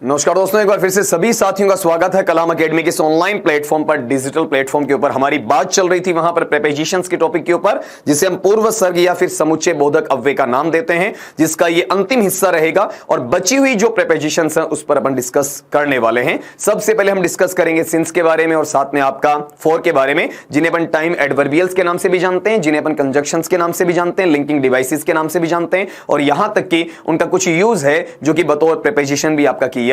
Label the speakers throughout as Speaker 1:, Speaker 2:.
Speaker 1: नमस्कार दोस्तों, एक बार फिर से सभी साथियों का स्वागत है कलाम एकेडमी के इस ऑनलाइन प्लेटफॉर्म पर। डिजिटल प्लेटफॉर्म के ऊपर हमारी बात चल रही थी वहां पर प्रीपोजिशंस के टॉपिक के ऊपर, जिसे हम पूर्व सर्ग या फिर समुच्चय बोधक अव्यय का नाम देते हैं, जिसका ये अंतिम हिस्सा रहेगा। और बची हुई जो प्रीपोजिशंस हैं उस पर अपन डिस्कस करने वाले हैं। सबसे पहले हम डिस्कस करेंगे सिंस के बारे में और साथ में आपका फॉर के बारे में, जिन्हें अपन टाइम एडवर्बियल्स के नाम से भी जानते हैं, जिन्हें अपन कंजक्शंस के नाम से भी जानते हैं, लिंकिंग डिवाइसेस के नाम से भी जानते हैं, और यहां तक कि उनका कुछ यूज है जो कि बतौर प्रीपोजिशन भी आपका किया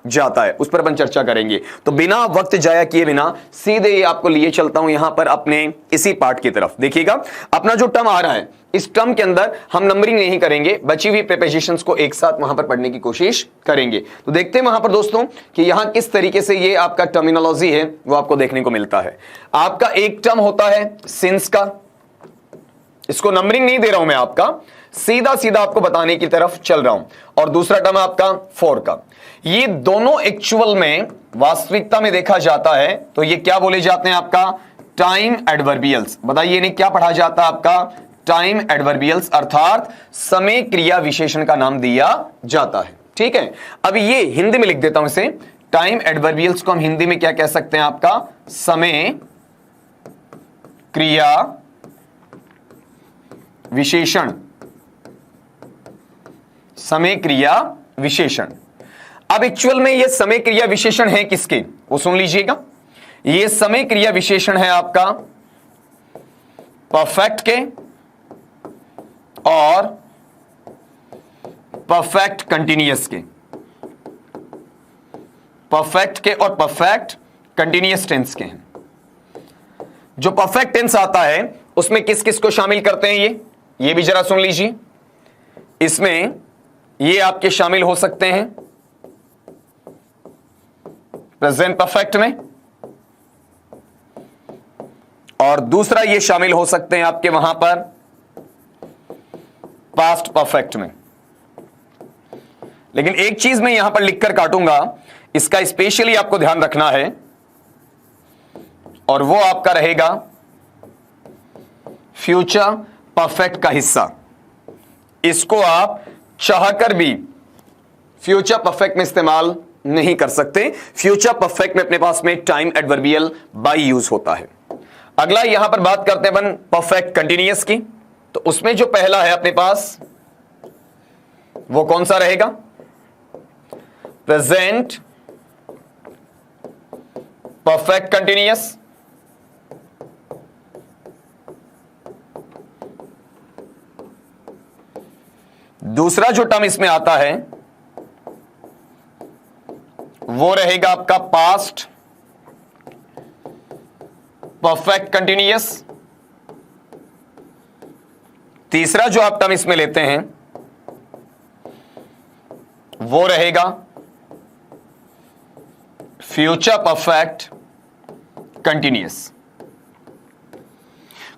Speaker 1: जाता है, उस पर अपन चर्चा करेंगे। तो बिना वक्त जाया किए बिना सीधे ही आपको लिए चलता हूं यहां पर अपने इसी पार्ट की तरफ। देखिएगा, अपना जो टर्म आ रहा है, इस टर्म के अंदर हम नंबरिंग नहीं करेंगे, बची हुई प्रीपोजिशंस को एक साथ वहां पर पढ़ने की कोशिश करेंगे। तो देखते हैं वहां पर दोस्तों कि यहां किस तरीके से ये आपका टर्मिनोलॉजी है वो आपको देखने को मिलता है। आपका एक टर्म होता है सिंस का, इसको नंबरिंग नहीं दे रहा हूं मैं, आपका सीधा सीधा आपको बताने की तरफ चल रहा हूं। और दूसरा टर्म है आपका फॉर का। ये दोनों एक्चुअल में वास्तविकता में देखा जाता है तो ये क्या बोले जाते हैं, आपका टाइम एडवर्बियल्स। बताइए इन्हें क्या पढ़ा जाता है, आपका टाइम एडवर्बियल्स, अर्थात समय क्रिया विशेषण का नाम दिया जाता है। ठीक है, अब ये हिंदी में लिख देता हूं इसे। टाइम एडवर्बियल्स को हम हिंदी में क्या कह सकते हैं, आपका समय क्रिया विशेषण। समय क्रिया विशेषण। अब एक्चुअल में ये समय क्रिया विशेषण है किसके, वो सुन लीजिएगा। ये समय क्रिया विशेषण है आपका परफेक्ट के और परफेक्ट कंटीन्यूअस के। परफेक्ट के और परफेक्ट कंटीन्यूअस टेंस के हैं। जो परफेक्ट टेंस आता है उसमें किस किस को शामिल करते हैं, ये भी जरा सुन लीजिए। इसमें ये आपके शामिल हो सकते हैं प्रेजेंट परफेक्ट में, और दूसरा ये शामिल हो सकते हैं आपके वहां पर पास्ट परफेक्ट में। लेकिन एक चीज मैं यहां पर लिखकर काटूंगा, इसका स्पेशली आपको ध्यान रखना है, और वो आपका रहेगा फ्यूचर परफेक्ट का हिस्सा। इसको आप चाहकर भी फ्यूचर परफेक्ट में इस्तेमाल नहीं कर सकते। फ्यूचर परफेक्ट में अपने पास में टाइम एडवर्बियल बाई यूज होता है। अगला यहां पर बात करते हैं अपन परफेक्ट कंटीन्यूअस की। तो उसमें जो पहला है अपने पास वो कौन सा रहेगा, प्रेजेंट परफेक्ट कंटीन्यूअस। दूसरा जो टर्म इसमें आता है वो रहेगा आपका पास्ट परफेक्ट कंटीन्यूअस। तीसरा जो आप टर्म इसमें लेते हैं वो रहेगा फ्यूचर परफेक्ट कंटीन्यूअस।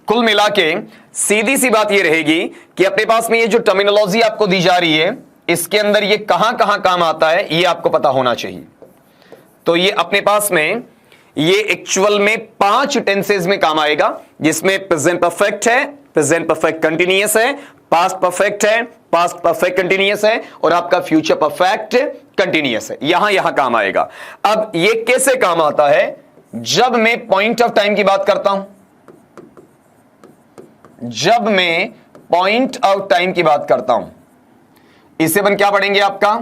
Speaker 1: कुल मिला के सीधी सी बात ये रहेगी कि अपने पास में ये जो टर्मिनोलॉजी आपको दी जा रही है, इसके अंदर ये कहां कहां काम आता है ये आपको पता होना चाहिए। तो ये अपने पास में ये एक्चुअल में 5 टेंसेज में काम आएगा, जिसमें प्रेजेंट परफेक्ट है, प्रेजेंट परफेक्ट कंटीन्यूअस है, पास्ट परफेक्ट है, पास्ट परफेक्ट कंटीन्यूअस है, और आपका फ्यूचर परफेक्ट कंटीन्यूअस है। यहां काम आएगा। अब ये कैसे काम आता है, जब मैं पॉइंट ऑफ टाइम की बात करता हूं, जब मैं पॉइंट ऑफ टाइम की बात करता हूं, इसे अपन क्या पढ़ेंगे, आपका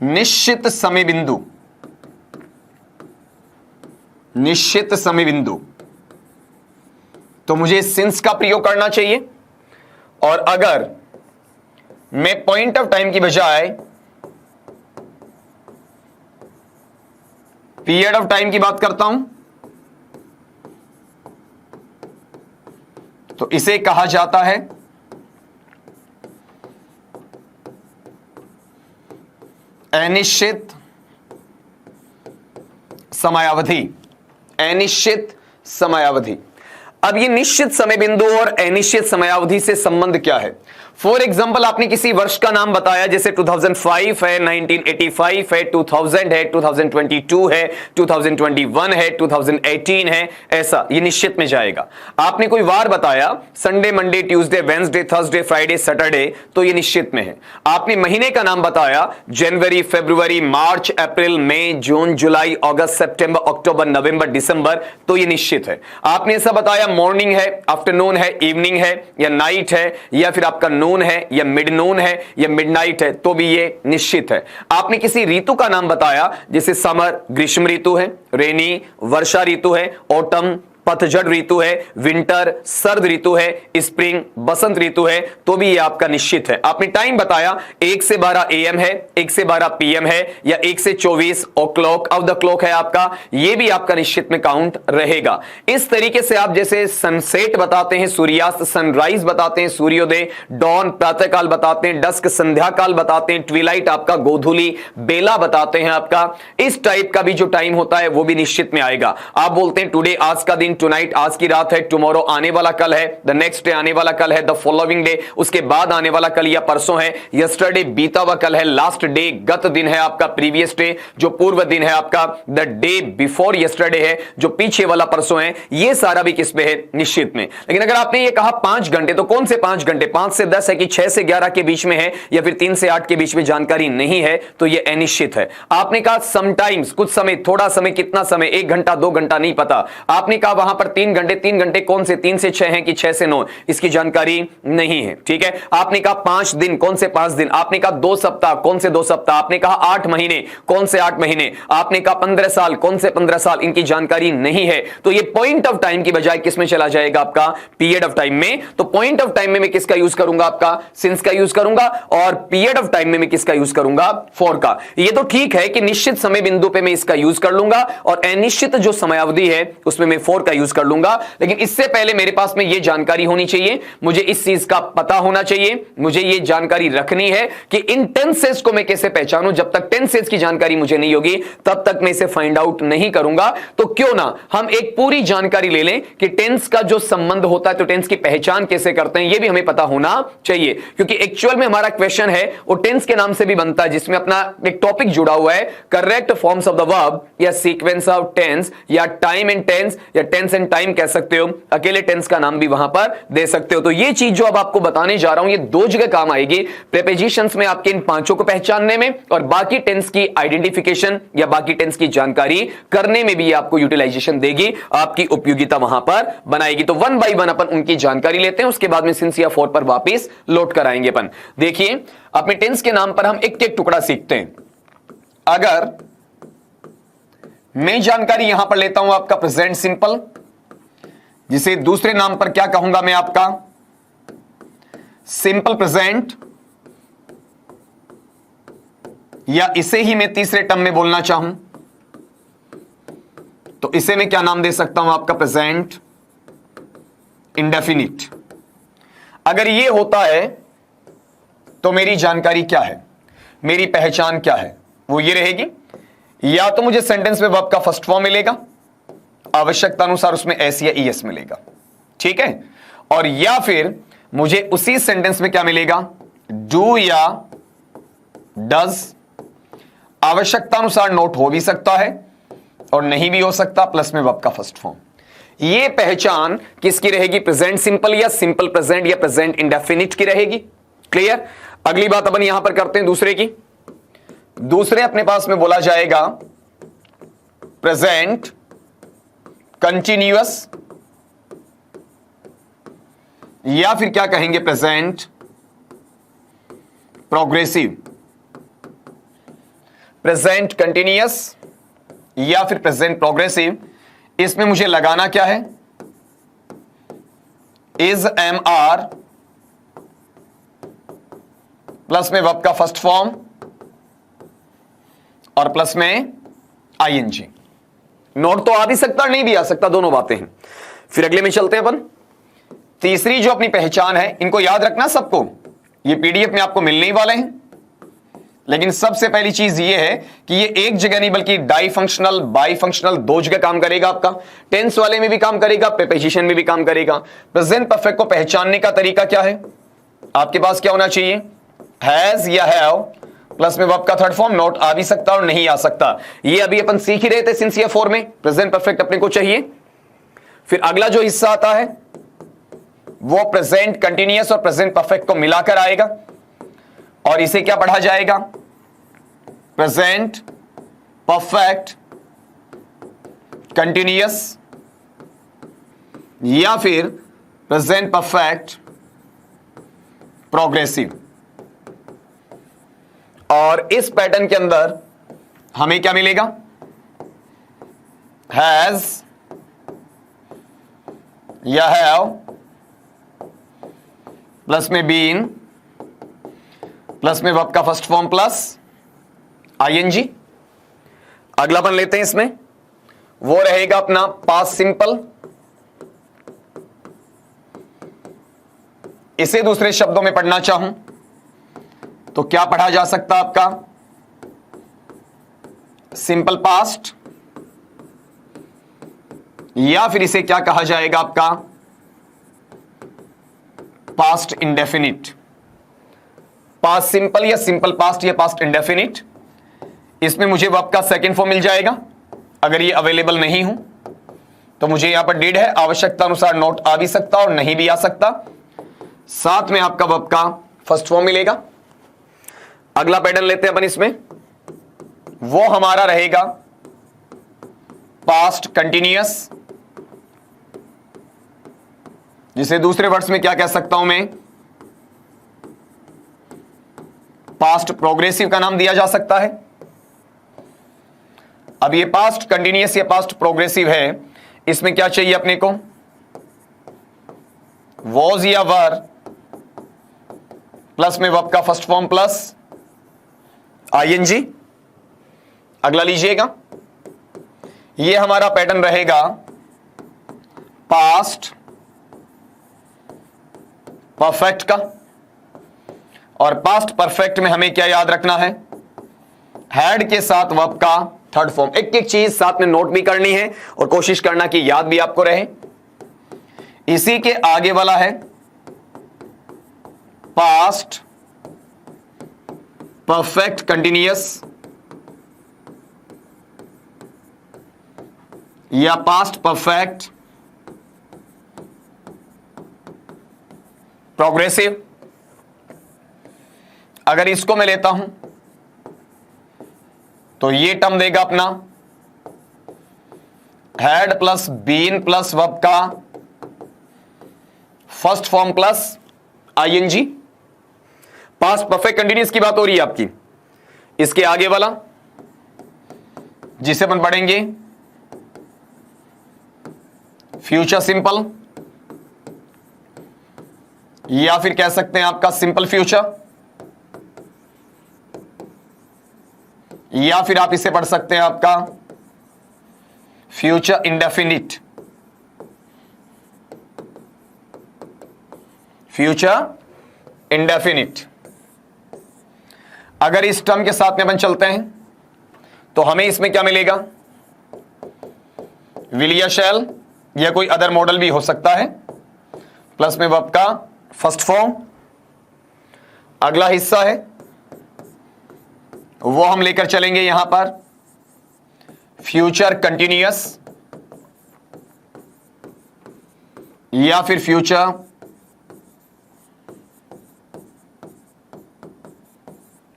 Speaker 1: निश्चित समय बिंदु। निश्चित समय बिंदु। तो मुझे सिंस का प्रयोग करना चाहिए, और अगर मैं पॉइंट ऑफ टाइम की बजाय पीरियड ऑफ टाइम की बात करता हूं तो इसे कहा जाता है अनिश्चित समयावधि। अनिश्चित समयावधि। अब ये निश्चित समय बिंदु और अनिश्चित समयावधि से संबंध क्या है फॉर एग्जाम्पल आपने किसी वर्ष का नाम बताया, जैसे 2005 है, 1985 है, 2000 है, 2022 है, 2021 है, 2018 है, ऐसा ये निश्चित में जाएगा। आपने कोई वार बताया, Sunday, Monday, Tuesday, Wednesday, Thursday, Friday, Saturday, तो ये निश्चित में है। आपने महीने का नाम बताया, जनवरी, फरवरी, मार्च, अप्रैल, मई, जून, जुलाई, अगस्त, सितंबर, अक्टूबर, नवंबर, दिसंबर, तो ये निश्चित है। आपने ऐसा बताया मॉर्निंग है, आफ्टरनून है, इवनिंग है या नाइट है, या फिर आपका नून है या मिड नून है या मिडनाइट है, तो भी ये निश्चित है। आपने किसी ऋतु का नाम बताया, जैसे समर ग्रीष्म ऋतु है, रेनी वर्षा ऋतु है, ऑटम पतझड़ ऋतु है, विंटर सर्द ऋतु है, स्प्रिंग बसंत ऋतु है, तो भी ये आपका निश्चित है। आपने टाइम बताया 1 से 12 AM है, 1 से 12 PM है, या 1 से 24 ओ क्लॉक ऑफ द क्लॉक है आपका, ये भी आपका निश्चित में काउंट रहेगा। इस तरीके से आप जैसे सनसेट बताते हैं, सूर्यास्त सनराइज बताते हैं, सूर्योदय डॉन प्रातःकाल बताते हैं, डस्क संध्या काल बताते हैं, ट्विलाइट आपका गोधूली बेला बताते हैं आपका, इस टाइप का भी जो टाइम होता है वो भी निश्चित में आएगा। आप बोलते हैं टुडे आज का दिन, टुनाइट आज की रात है, टुमारो आने वाला कल है, द नेक्स्ट डे आने वाला कल है, द फॉलोइंग डे उसके बाद आने वाला कल या परसों है, यस्टरडे बीता हुआ कल है, लास्ट डे गत दिन है आपका, प्रीवियस डे जो पूर्व दिन है आपका, द डे बिफोर यस्टरडे है जो पीछे वाला परसों है, ये सारा भी किस पे है, निश्चित में। लेकिन अगर आपने ये कहा 5 घंटे, तो कौन से 5 घंटे, 5 से 10 है कि 6 से 11 के बीच में है, या फिर 3 से 8 के बीच में जानकारी नहीं है, तो ये अनिश्चित है। आपने कहा समटाइम्स कुछ समय, थोड़ा समय, कितना समय, 1 घंटा 2 घंटा नहीं पता। आपने कहा वहां पर 3 घंटे, 3 घंटे कौन से, 3 से 6 हैं कि 6 से 9, इसकी जानकारी नहीं है, ठीक है। आपने कहा 5 दिन, कौन से 5 दिन, आपने कहा 2 सप्ताह, कौन से 2 सप्ताह, आपने कहा 8 महीने, कौन से 8 महीने, आपने कहा 15 साल, कौन से 15 साल, इनकी जानकारी नहीं है। तो ये पॉइंट ऑफ टाइम की बजाय किस में चला जाएगा, आपका पीरियड ऑफ टाइम में। तो पॉइंट ऑफ टाइम में मैं किसका यूज करूंगा, आपका सिंस का यूज करूंगा, और पीरियड ऑफ टाइम में मैं किसका यूज करूंगा, फॉर का। ये तो ठीक है कि निश्चित समय बिंदु पे मैं इसका यूज कर लूंगा, और अनिश्चित जो समयावधि है उसमें मैं फॉर का यूज कर लूंगा। लेकिन इससे पहले मेरे पास में यह जानकारी होनी चाहिए, मुझे इस चीज का पता होना चाहिए, मुझे यह जानकारी रखनी है कि इन टेंसेस को मैं कैसे पहचानूं। जब तक टेंसेस की जानकारी मुझे नहीं होगी तब तक मैं इसे फाइंड आउट नहीं करूंगा। तो क्यों ना हम एक पूरी जानकारी ले लें कि टेंस का जो संबंध होता है, तो टेंस की पहचान कैसे करते हैं, यह भी हमें पता होना चाहिए। क्योंकि एक्चुअल में हमारा क्वेश्चन है वो टेंस के नाम से भी बनता है, जिसमें अपना एक टॉपिक जुड़ा हुआ है, correct forms of the verb या सीक्वेंस ऑफ टेंस या टाइम एंड टेंस या टेंस एंड टाइम कह सकते हो, अकेले टेंस का नाम भी वहां पर दे सकते हो। तो ये चीज जो अब आपको बताने जा रहा हूं, ये 2 जगह काम आएगी, प्रीपोजिशंस में आपके इन 5 को पहचानने में, और बाकी टेंस की आइडेंटिफिकेशन या बाकी टेंस की जानकारी करने में भी ये आपको यूटिलाइजेशन देगी, आपकी उपयोगिता वहां पर बनाएगी। तो 1 बाय 1 अपन उनकी जानकारी लेते हैं, उसके बाद में सिंस या फॉर पर वापिस लौट कर आएंगे अपन। देखिए अपने टेंस के नाम पर हम एक एक टुकड़ा सीखते हैं। अगर मैं जानकारी यहां पर लेता हूं आपका प्रेजेंट सिंपल, जिसे दूसरे नाम पर क्या कहूंगा मैं, आपका सिंपल प्रेजेंट, या इसे ही मैं तीसरे टर्म में बोलना चाहूं तो इसे मैं क्या नाम दे सकता हूं, आपका प्रेजेंट इंडेफिनिट। अगर यह होता है तो मेरी जानकारी क्या है, मेरी पहचान क्या है, वो ये रहेगी, या तो मुझे सेंटेंस में वर्ब का फर्स्ट फॉर्म मिलेगा, आवश्यकता अनुसार उसमें एस या ईएस मिलेगा, ठीक है, और या फिर मुझे उसी सेंटेंस में क्या मिलेगा, डू या डज, आवश्यकता अनुसार नोट हो भी सकता है और नहीं भी हो सकता, प्लस में वर्ब का फर्स्ट फॉर्म। यह पहचान किसकी रहेगी, प्रेजेंट सिंपल या सिंपल प्रेजेंट या प्रेजेंट इंडेफिनिट की रहेगी। क्लियर। अगली बात अपन यहां पर करते हैं दूसरे की। दूसरे अपने पास में बोला जाएगा प्रेजेंट कंटिन्यूअस, या फिर क्या कहेंगे, प्रेजेंट प्रोग्रेसिव। प्रेजेंट कंटिन्यूअस या फिर प्रेजेंट प्रोग्रेसिव, इसमें मुझे लगाना क्या है, इज, एम, आर, प्लस में वर्ब का फर्स्ट फॉर्म और प्लस में आईएनजी। नोट तो आ भी सकता नहीं भी आ सकता, दोनों बातें हैं। फिर अगले में चलते हैं अपन। तीसरी जो अपनी पहचान है, इनको याद रखना सबको, ये पीडीएफ में आपको मिलने ही वाले हैं। लेकिन सबसे पहली चीज ये है कि ये एक जगह नहीं बल्कि डाई फंक्शनल, बाई फंक्शनल 2 जगह काम करेगा आपका। टेंस वाले में भी काम करेगा, प्रीपोजिशन में भी काम करेगा। प्रेजेंट परफेक्ट को पहचानने का तरीका क्या है, आपके पास क्या होना चाहिए, हैज या हैव प्लस में वर्ब का थर्ड फॉर्म, नॉट आ भी सकता और नहीं आ सकता। ये अभी अपन सीख ही रहे थे सिंसियर फॉर्म में, प्रेजेंट परफेक्ट अपने को चाहिए। फिर अगला जो हिस्सा आता है वो प्रेजेंट कंटिन्यूअस और प्रेजेंट परफेक्ट को मिलाकर आएगा और इसे क्या पढ़ा जाएगा, प्रेजेंट परफेक्ट कंटिन्यूअस या फिर प्रेजेंट परफेक्ट प्रोग्रेसिव। और इस पैटर्न के अंदर हमें क्या मिलेगा, हैज या हैव प्लस में बीन प्लस में वर्ब का फर्स्ट फॉर्म प्लस आईएनजी। अगलापन लेते हैं, इसमें वो रहेगा अपना पास्ट सिंपल। इसे दूसरे शब्दों में पढ़ना चाहूं तो क्या पढ़ा जा सकता आपका, सिंपल पास्ट या फिर इसे क्या कहा जाएगा आपका, पास्ट इंडेफिनिट। पास्ट सिंपल या सिंपल पास्ट या पास्ट इंडेफिनिट, इसमें मुझे वर्ब का सेकंड फॉर्म मिल जाएगा। अगर ये अवेलेबल नहीं हूं तो मुझे यहां पर डिड है, आवश्यकता अनुसार नॉट आ भी सकता और नहीं भी आ सकता, साथ में आपका वर्ब का फर्स्ट फॉर्म मिलेगा। अगला पैटर्न लेते हैं अपन, इसमें वो हमारा रहेगा पास्ट कंटिन्यूअस, जिसे दूसरे वर्ड्स में क्या कह सकता हूं मैं, पास्ट प्रोग्रेसिव का नाम दिया जा सकता है। अब ये पास्ट कंटिन्यूअस या पास्ट प्रोग्रेसिव है, इसमें क्या चाहिए अपने को, वॉज या वर प्लस में वर्ब का फर्स्ट फॉर्म प्लस आईएनजी। अगला लीजिएगा, ये हमारा पैटर्न रहेगा पास्ट परफेक्ट का, और पास्ट परफेक्ट में हमें क्या याद रखना है, हैड के साथ वर्ब का थर्ड फॉर्म। एक एक चीज साथ में नोट भी करनी है और कोशिश करना कि याद भी आपको रहे। इसी के आगे वाला है पास्ट परफेक्ट कंटिन्यूअस या पास्ट परफेक्ट प्रोग्रेसिव। अगर इसको मैं लेता हूं तो ये टर्म देगा अपना had plus been plus verb का first form plus ING. Past perfect continuous की बात हो रही है आपकी। इसके आगे वाला जिसे अपन पढ़ेंगे फ्यूचर सिंपल या फिर कह सकते हैं आपका सिंपल फ्यूचर, या फिर आप इसे पढ़ सकते हैं आपका फ्यूचर इंडेफिनिट। Future indefinite. अगर इस टर्म के साथ में अपन चलते हैं तो हमें इसमें क्या मिलेगा, विल या शैल या कोई अदर मॉडल भी हो सकता है, प्लस में वर्ब का फर्स्ट फॉर्म। अगला हिस्सा है वो हम लेकर चलेंगे यहां पर फ्यूचर कंटिन्यूअस या फिर फ्यूचर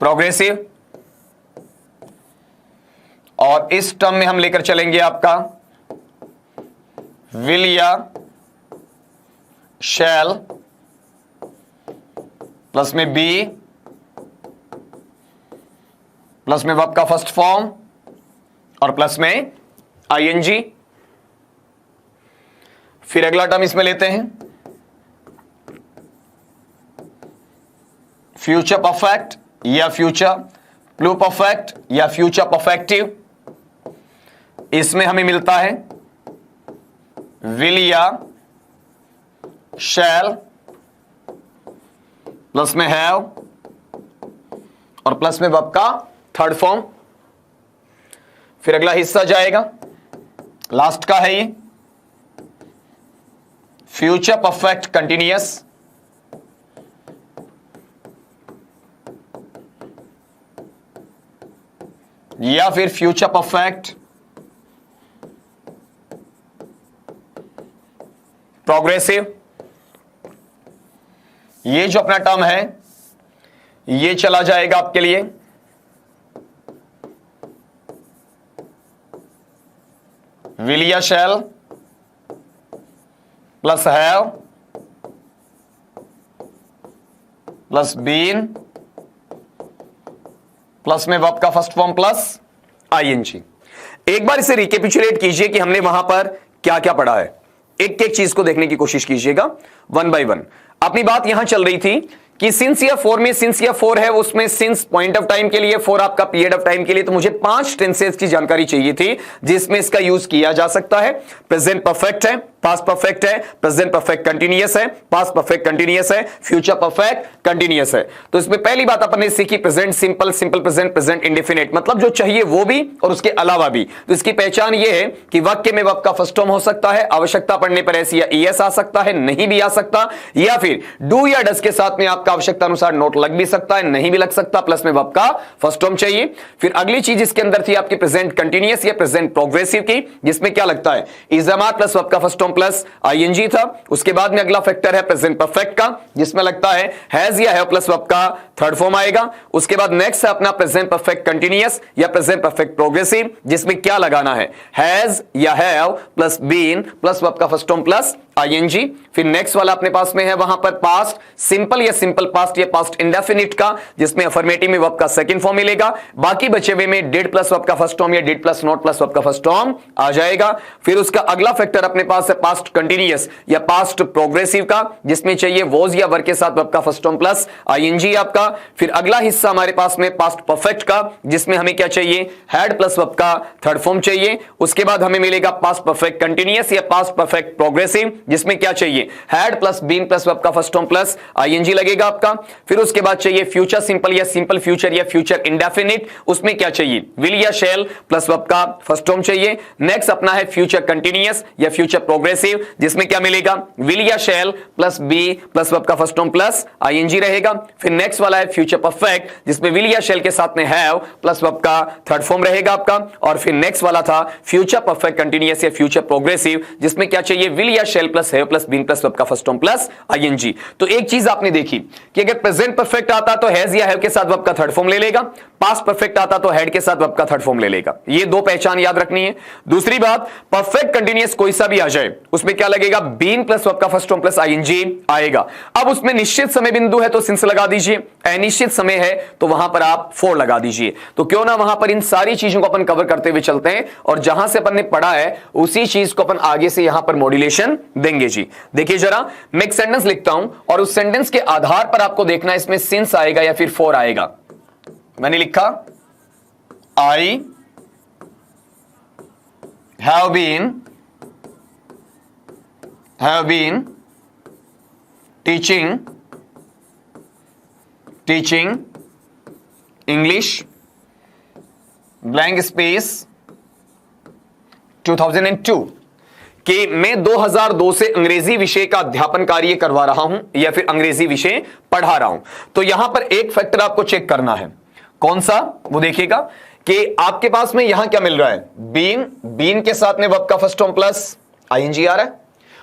Speaker 1: प्रोग्रेसिव, और इस टर्म में हम लेकर चलेंगे आपका विल या शैल प्लस में बी प्लस में वर्ब का फर्स्ट फॉर्म और प्लस में आईएनजी। फिर अगला टर्म इसमें लेते हैं फ्यूचर परफेक्ट या फ्यूचर प्लू परफेक्ट या फ्यूचर परफेक्टिव। इसमें हमें मिलता है विल या शैल प्लस में हैव और प्लस में वर्ब का थर्ड फॉर्म। फिर अगला हिस्सा जाएगा, लास्ट का है ये फ्यूचर परफेक्ट कंटिन्यूअस या फिर फ्यूचर परफेक्ट प्रोग्रेसिव, ये जो अपना टर्म है ये चला जाएगा आपके लिए। विल या shall plus have plus been plus में वर्ब का फर्स्ट फॉर्म प्लस आईएनजी। एक बार इसे रिकेपिचुलेट कीजिए कि हमने वहां पर क्या क्या पढ़ा है। एक एक चीज को देखने की कोशिश कीजिएगा वन बाय वन। अपनी बात यहां चल रही थी कि सिंस या फोर में, सिंस या फोर है उसमें सिंस पॉइंट ऑफ टाइम के लिए, फोर आपका पीरियड ऑफ टाइम के लिए। तो मुझे 5 टेंसेस की जानकारी चाहिए थी जिसमें इसका यूज किया जा सकता है। प्रेजेंट परफेक्ट है, पास्ट परफेक्ट है, प्रेजेंट परफेक्ट कंटीन्यूअस है, पास्ट परफेक्ट कंटीन्यूअस है, फ्यूचर परफेक्ट कंटीन्यूअस है। तो इसमें पहली बात अपन ने सीखी present simple, simple present, present indefinite, मतलब जो चाहिए वो भी और उसके अलावा भी। तो इसकी पहचान ये है कि वाक्य में वर्ब का फर्स्ट फॉर्म हो सकता है, आवश्यकता पड़ने पर ऐसी या ईएस आ सकता है, नहीं भी आ सकता, या फिर डू या डस के साथ में आपका आवश्यकता अनुसार नोट लग भी सकता है, नहीं भी लग सकता, प्लस में वर्ब का फर्स्ट फॉर्म चाहिए। फिर अगली चीज इसके अंदर थी आपकी प्रेजेंट कंटीन्यूअस या प्रेजेंट प्रोग्रेसिव की, जिसमें क्या लगता है is am are plus verb का फर्स्ट फॉर्म प्लस आईएनजी था। उसके बाद में अगला फैक्टर है प्रेजेंट परफेक्ट का, जिसमें लगता है हैज या हैव प्लस वर्ब का थर्ड फॉर्म आएगा। उसके बाद नेक्स्ट है अपना प्रेजेंट परफेक्ट कंटीन्यूअस या प्रेजेंट परफेक्ट प्रोग्रेसिव, जिसमें क्या लगाना है हैज या have plus been plus verb का फर्स्ट फॉर्म प्लस आईएनजी। फिर नेक्स्ट वाला अपने पास में है वहां पर पास्ट सिंपल या सिंपल पास्ट या पास्ट इंडेफिनिट का, जिसमें अफर्मेटिव में वर्ब का सेकंड फॉर्म मिलेगा। बाकी बचे हुए में डिड प्लस वर्ब का फर्स्ट फॉर्म या did plus not plus verb का फर्स्ट फॉर्म आ जाएगा। फिर उसका अगला फैक्टर अपने पास है पास्ट कंटीन्यूअस या पास्ट प्रोग्रेसिव का, जिसमें चाहिए वॉज या वर के साथ वर्ब का फर्स्ट फॉर्म प्लस आईएनजी आपका। फिर अगला हिस्सा हमारे पास में पास्ट परफेक्ट का, जिसमें हमें क्या चाहिए हैड प्लस वर्ब का थर्ड फॉर्म चाहिए। उसके बाद हमें मिलेगा पास्ट परफेक्ट कंटीन्यूअस या पास्ट परफेक्ट प्रोग्रेसिव, जिसमें क्या चाहिए had plus been plus verb का फर्स्ट फॉर्म प्लस आईएनजी लगेगा आपका। फिर उसके बाद चाहिए फ्यूचर सिंपल या सिंपल फ्यूचर या फ्यूचर इंडेफिनिट, उसमें क्या चाहिए विल या शैल प्लस वर्ब का फर्स्ट फॉर्म चाहिए। नेक्स्ट अपना है फ्यूचर कंटीन्यूअस या फ्यूचर प्रोग्रेसिव, जिसमें क्या मिलेगा विल या shall plus be plus verb का फर्स्ट फॉर्म प्लस आईएनजी रहेगा। फिर नेक्स्ट वाला है फ्यूचर परफेक्ट, जिसमें विल या शैल के साथ में हैव प्लस वर्ब का थर्ड फॉर्म रहेगा आपका। और फिर नेक्स्ट वाला था फ्यूचर परफेक्ट कंटीन्यूअस या फ्यूचर प्रोग्रेसिव, जिसमें क्या चाहिए विल या shall plus have plus been plus verb का फर्स्ट फॉर्म प्लस आईएनजी। तो एक चीज आपने देखी कि अगर प्रेजेंट परफेक्ट आता तो हैज या हैव के साथ वर्ब का थर्ड फॉर्म ले लेगा, पास्ट परफेक्ट आता तो हैड के साथ वर्ब का थर्ड फॉर्म ले लेगा। ये दो पहचान याद रखनी है। दूसरी बात, परफेक्ट कंटीन्यूअस कोई सा भी आ जाए उसमें क्या लगेगा बीन प्लस वर्ब का फर्स्ट फॉर्म प्लस आईएनजी आएगा। अब उसमें निश्चित समय बिंदु है तो सिंस लगा दीजिए, अनिश्चित समय है तो वहां पर आप फोर लगा दीजिए। तो क्यों ना वहां पर इन सारी चीजों को अपन कवर करते हुए चलते हैं और जहां से अपन ने पढ़ा है उसी चीज को अपन आगे से यहां पर मॉड्यूलेशन देंगे जी। देखिए जरा, मैं एक सेंटेंस लिखता हूं और उस सेंटेंस के आधार पर आपको देखना है इसमें सिंस आएगा या फिर फोर आएगा। मैंने लिखा I have been teaching English blank space 2002 कि मैं 2002 से अंग्रेजी विषय का अध्यापन कार्य करवा रहा हूं या फिर अंग्रेजी विषय पढ़ा रहा हूं। तो यहां पर एक फैक्टर आपको चेक करना है, कौन सा, वो देखिएगा कि आपके पास में यहां क्या मिल रहा है बीन के साथ में वर्ब का फर्स्ट फॉर्म प्लस आईएनजी आ रहा है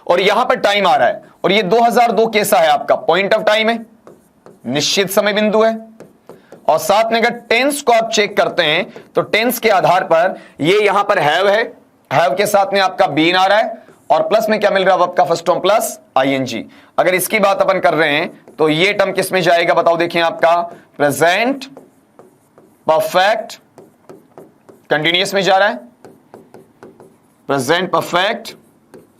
Speaker 1: और यहां पर टाइम आ रहा है और ये 2002 कैसा है आपका पॉइंट ऑफ टाइम है, निश्चित समय बिंदु है। और साथ में अगर टेंस को आप चेक करते हैं तो टेंस के आधार पर ये यहां पर हैव है, हैव के साथ में आपका बीन आ रहा है और प्लस में क्या मिल रहा है वर्ब का फर्स्ट फॉर्म प्लस आईएनजी। अगर इसकी बात अपन कर रहे हैं तो ये टर्म किस में जाएगा बताओ, देखिए आपका प्रेजेंट परफेक्ट कंटीन्यूअस में जा रहा है, प्रेजेंट परफेक्ट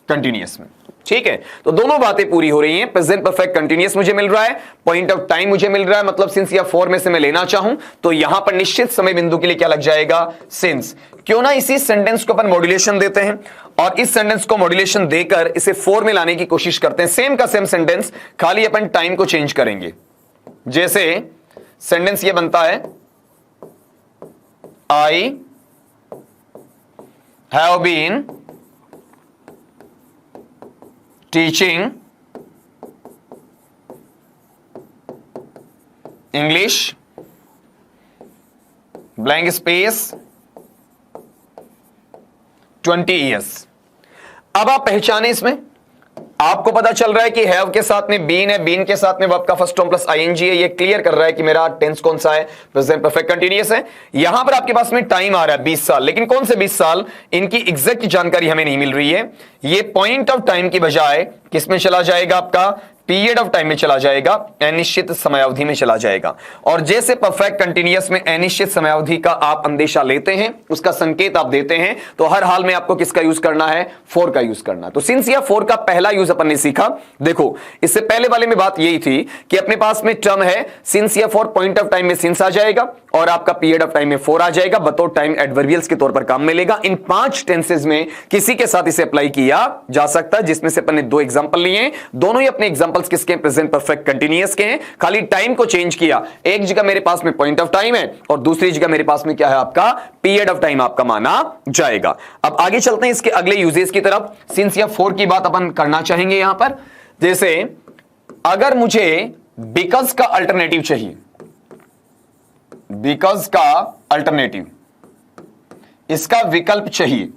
Speaker 1: कंटीन्यूअस में। ठीक है, तो दोनों बातें पूरी हो रही हैं। प्रेजेंट परफेक्ट कंटीन्यूअस मुझे मिल रहा है, पॉइंट ऑफ टाइम मुझे मिल रहा है, मतलब सिंस या फोर में से मैं लेना चाहूं तो यहां पर निश्चित समय बिंदु के लिए क्या लग जाएगा सिंस। क्यों ना इसी सेंटेंस को अपन मॉड्यूलेशन देते हैं और इस सेंटेंस को मॉड्यूलेशन देकर इसे फोर में लाने की कोशिश करते हैं। सेम का सेम सेंटेंस, खाली अपन टाइम को चेंज करेंगे। जैसे सेंटेंस ये बनता है I have been teaching English blank space 20 years. अब आप पहचाने इसमें, आपको पता चल रहा है कि हैव के साथ में बीन है, बीन के साथ में वर्ब का फर्स्ट फॉर्म प्लस आईएनजी है। ये क्लियर कर रहा है कि मेरा टेंस कौन सा है, प्रेजेंट परफेक्ट कंटीन्यूअस है। यहां पर आपके पास में टाइम आ रहा है 20 साल, लेकिन कौन से 20 साल, इनकी एग्जैक्ट जानकारी हमें नहीं मिल रही है। ये पॉइंट ऑफ टाइम की बजाय किसमें चला जाएगा, आपका पीरियड ऑफ टाइम में चला जाएगा, अनिश्चित समयावधि में चला जाएगा। और जैसे परफेक्ट कंटीन्यूअस में अनिश्चित समयावधि का आप अंदेशा लेते हैं, उसका संकेत आप देते हैं, तो हर हाल में आपको किसका यूज करना है, फॉर का यूज करना। तो सिंस या फॉर का पहला यूज अपन ने सीखा। देखो इससे पहले वाले में बात यही थी कि अपने पास में टर्म है सिंस या फॉर, पॉइंट ऑफ टाइम में सिंस आ जाएगा और आपका पीरियड ऑफ टाइम में फॉर आ जाएगा, बतौर टाइम एडवर्बियल्स के तौर पर काम में लेगा। इन 5 टेंसेज में किसी के साथ इसे अप्लाई किया जा सकता है, जिसमें से अपन ने 2 एग्जांपल लिए, दोनों ही अपने एग्जांपल्स किसके, प्रेजेंट परफेक्ट कंटीन्यूअस के हैं। खाली टाइम को चेंज किया, एक जगह मेरे पास में पॉइंट ऑफ टाइम है और दूसरी जगह मेरे पास में क्या है, आपका पीरियड ऑफ टाइम आपका माना जाएगा। अब आगे चलते हैं इसके अगले यूजेस की तरफ। सिंस या फॉर की बात अपन करना चाहेंगे यहां पर। जैसे अगर मुझे बिकॉज का अल्टरनेटिव चाहिए, बिकॉज का अल्टरनेटिव, इसका विकल्प चाहिए,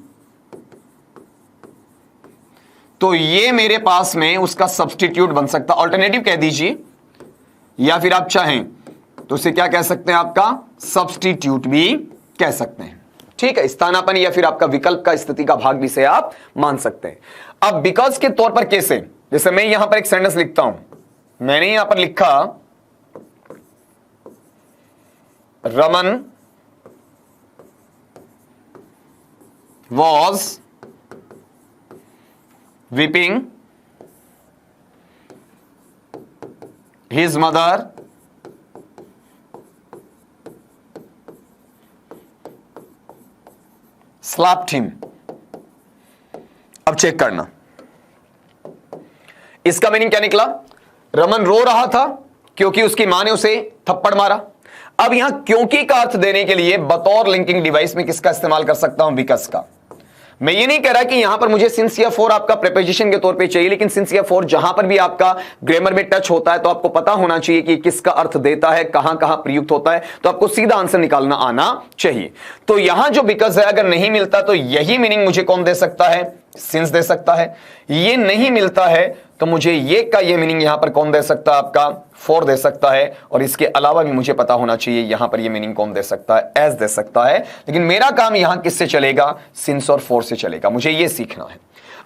Speaker 1: तो ये मेरे पास में उसका सब्स्टिट्यूट बन सकता, अल्टरनेटिव कह दीजिए, या फिर आप चाहें तो उसे क्या कह सकते हैं, आपका सब्स्टिट्यूट भी कह सकते हैं। ठीक है, स्थानापन्न या फिर आपका विकल्प का स्थिति का भाग भी से आप मान सकते हैं। अब बिकॉज के तौर पर कैसे, जैसे मैं यहां पर एक सेंटेंस लिखता हूं, मैंने यहां पर लिखा Raman was whipping his mother slapped him। अब चेक करना इसका मीनिंग क्या निकला। रमन रो रहा था क्योंकि उसकी मां ने उसे थप्पड़ मारा। अब यहां क्योंकि का अर्थ देने के लिए बतौर लिंकिंग डिवाइस में किसका इस्तेमाल कर सकता हूं, बिकॉज का। मैं ये नहीं कह रहा कि यहां पर मुझे सिंस या फॉर आपका प्रीपोजिशन के तौर पे चाहिए, लेकिन सिंस या फॉर जहां पर भी आपका ग्रामर में टच होता है तो आपको पता होना चाहिए कि किसका अर्थ देता है, कहां कहां प्रयुक्त होता है, तो आपको सीधा आंसर निकालना आना चाहिए। तो यहां जो बिकॉज है अगर नहीं मिलता तो यही मीनिंग मुझे कौन दे सकता है, सिंस दे सकता है। ये नहीं मिलता है तो मुझे ये का ये मीनिंग यहां पर कौन दे सकता है, आपका फॉर दे सकता है। और इसके अलावा भी मुझे पता होना चाहिए यहां पर ये मीनिंग कौन दे सकता है, एज दे सकता है। लेकिन मेरा काम यहां किससे चलेगा, सिंस और फॉर से चलेगा, मुझे ये सीखना है।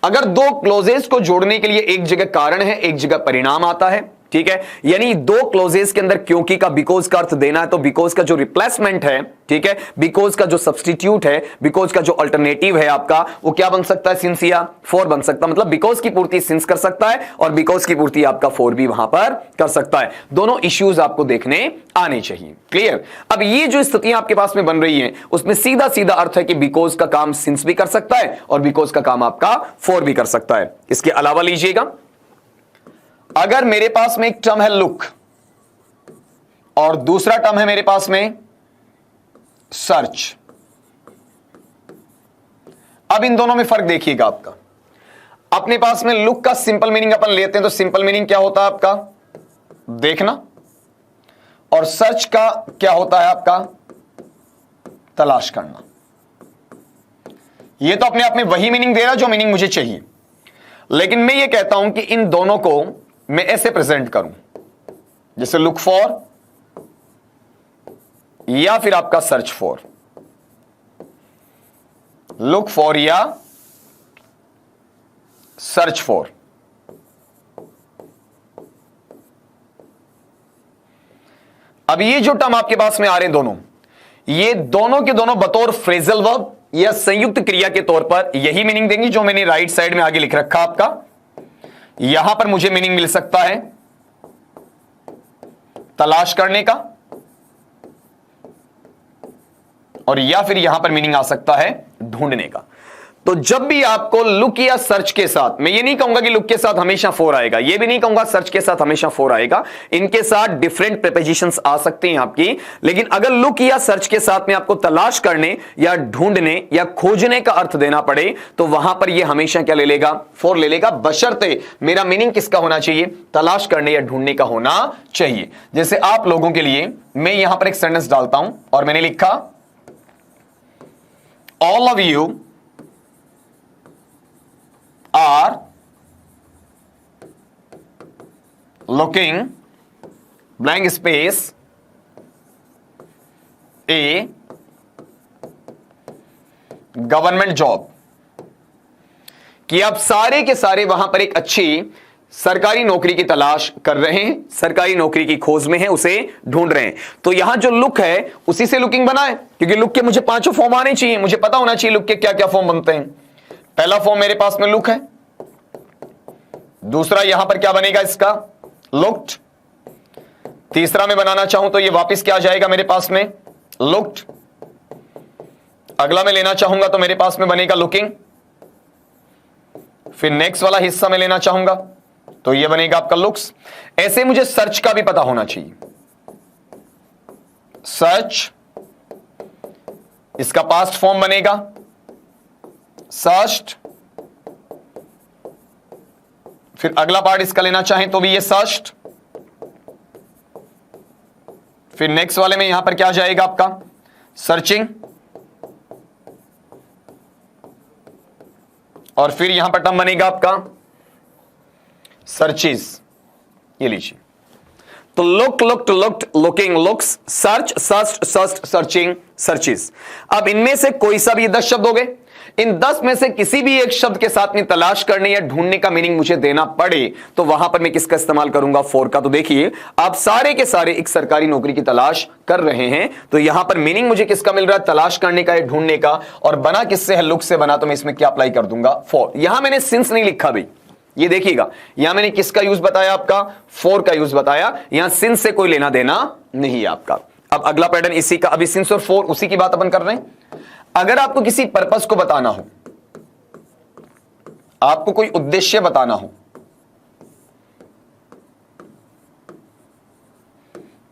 Speaker 1: अगर 2 क्लोजेस को जोड़ने के लिए एक जगह कारण है, एक जगह परिणाम आता है, ठीक है, यानी 2 क्लोजेस के अंदर क्योंकि का बिकॉज का अर्थ देना है, तो बिकॉज का जो रिप्लेसमेंट है, ठीक है, बिकॉज का जो सब्स्टिट्यूट है, बिकॉज का जो अल्टरनेटिव है आपका, वो क्या बन सकता है, सिंस या फॉर बन सकता है। मतलब बिकॉज की पूर्ति सिंस कर सकता है और बिकॉज की पूर्ति आपका फॉर भी वहां पर कर सकता है। दोनों इश्यूज आपको देखने आने चाहिए। क्लियर। अब ये जो स्थितियां आपके पास में बन रही हैं, उसमें सीधा सीधा अर्थ है कि बिकॉज का काम सिंस भी कर सकता है और बिकॉज का काम आपका फॉर भी कर सकता है। इसके अलावा लीजिएगा, अगर मेरे पास में एक टर्म है लुक और दूसरा टर्म है मेरे पास में सर्च, अब इन दोनों में फर्क देखिएगा आपका। अपने पास में लुक का सिंपल मीनिंग अपन लेते हैं तो सिंपल मीनिंग क्या होता है आपका, देखना, और सर्च का क्या होता है आपका, तलाश करना। यह तो अपने आप में वही मीनिंग दे रहा जो मीनिंग मुझे चाहिए, लेकिन मैं ये कहता हूं कि इन दोनों को मैं ऐसे प्रेजेंट करूं, जैसे लुक फॉर या फिर आपका सर्च फॉर, लुक फॉर या सर्च फॉर। अब ये जो टर्म आपके पास में आ रहे हैं दोनों, ये दोनों के दोनों बतौर फ्रेजल वर्ब या संयुक्त क्रिया के तौर पर यही मीनिंग देंगे जो मैंने राइट साइड में आगे लिख रखा आपका। यहां पर मुझे मीनिंग मिल सकता है तलाश करने का, और या फिर यहां पर मीनिंग आ सकता है ढूंढने का। तो जब भी आपको लुक या सर्च के साथ, मैं ये नहीं कहूंगा कि लुक के साथ हमेशा फॉर आएगा, ये भी नहीं कहूंगा सर्च के साथ हमेशा फॉर आएगा, इनके साथ डिफरेंट प्रीपोजिशंस आ सकते हैं आपकी। लेकिन अगर लुक या सर्च के साथ में आपको तलाश करने या ढूंढने या खोजने का अर्थ देना पड़े तो वहां पर यह हमेशा क्या ले लेगा, फॉर ले लेगा, बशर्ते मेरा मीनिंग किसका होना चाहिए, तलाश करने या ढूंढने का होना चाहिए। जैसे आप लोगों के लिए मैं यहां पर एक सेंटेंस डालता हूं और मैंने लिखा all of you are looking blank space a government job, कि आप सारे के सारे वहां पर एक अच्छी सरकारी नौकरी की तलाश कर रहे हैं, सरकारी नौकरी की खोज में है, उसे ढूंढ रहे हैं। तो यहां जो लुक है उसी से लुकिंग बना है, क्योंकि लुक के मुझे पांचों फॉर्म आने चाहिए, मुझे पता होना चाहिए लुक के क्या क्या फॉर्म बनते हैं। पहला फॉर्म मेरे पास में लुक है, दूसरा यहां पर क्या बनेगा इसका लुक्ड, तीसरा मैं बनाना चाहूं तो ये वापस क्या आ जाएगा मेरे पास में लुक्ड, अगला मैं लेना चाहूंगा तो मेरे पास में बनेगा लुकिंग, फिर नेक्स्ट वाला हिस्सा मैं लेना चाहूंगा तो ये बनेगा आपका लुक्स। ऐसे मुझे सर्च का भी पता होना चाहिए, सर्च इसका पास्ट फॉर्म बनेगा सर्च्ड, फिर अगला पार्ट इसका लेना चाहें तो भी ये सर्च्ड, फिर नेक्स्ट वाले में यहां पर क्या आ जाएगा आपका सर्चिंग, और फिर यहां पर टर्म बनेगा आपका सर्चेस। ये लीजिए, तो look looked looked looking looks search searched searched searching searches. अब इनमें से कोई सा भी 10 शब्द हो गए, इन 10 में से किसी भी एक शब्द के साथ में तलाश करने या ढूंढने का मीनिंग मुझे देना पड़े तो वहां पर मैं किसका इस्तेमाल करूंगा फॉर का। तो देखिए आप सारे के सारे एक सरकारी नौकरी की तलाश कर रहे हैं, तो यहां पर मीनिंग मुझे किसका मिल रहा है तलाश करने का या ढूंढने का, और बना किससे है लुक से बना, तो मैं इसमें क्या अप्लाई कर दूंगा फॉर। यहां मैंने सिंस नहीं लिखा भाई, ये देखिएगा यहां मैंने किसका यूज बताया आपका फॉर का यूज बताया, यहां सिंस से कोई लेना देना नहीं है आपका। अब अगला पैटर्न इसी का, अभी सिंस और फॉर उसी की बात अपन कर रहे हैं। अगर आपको किसी पर्पस को बताना हो, आपको कोई उद्देश्य बताना हो,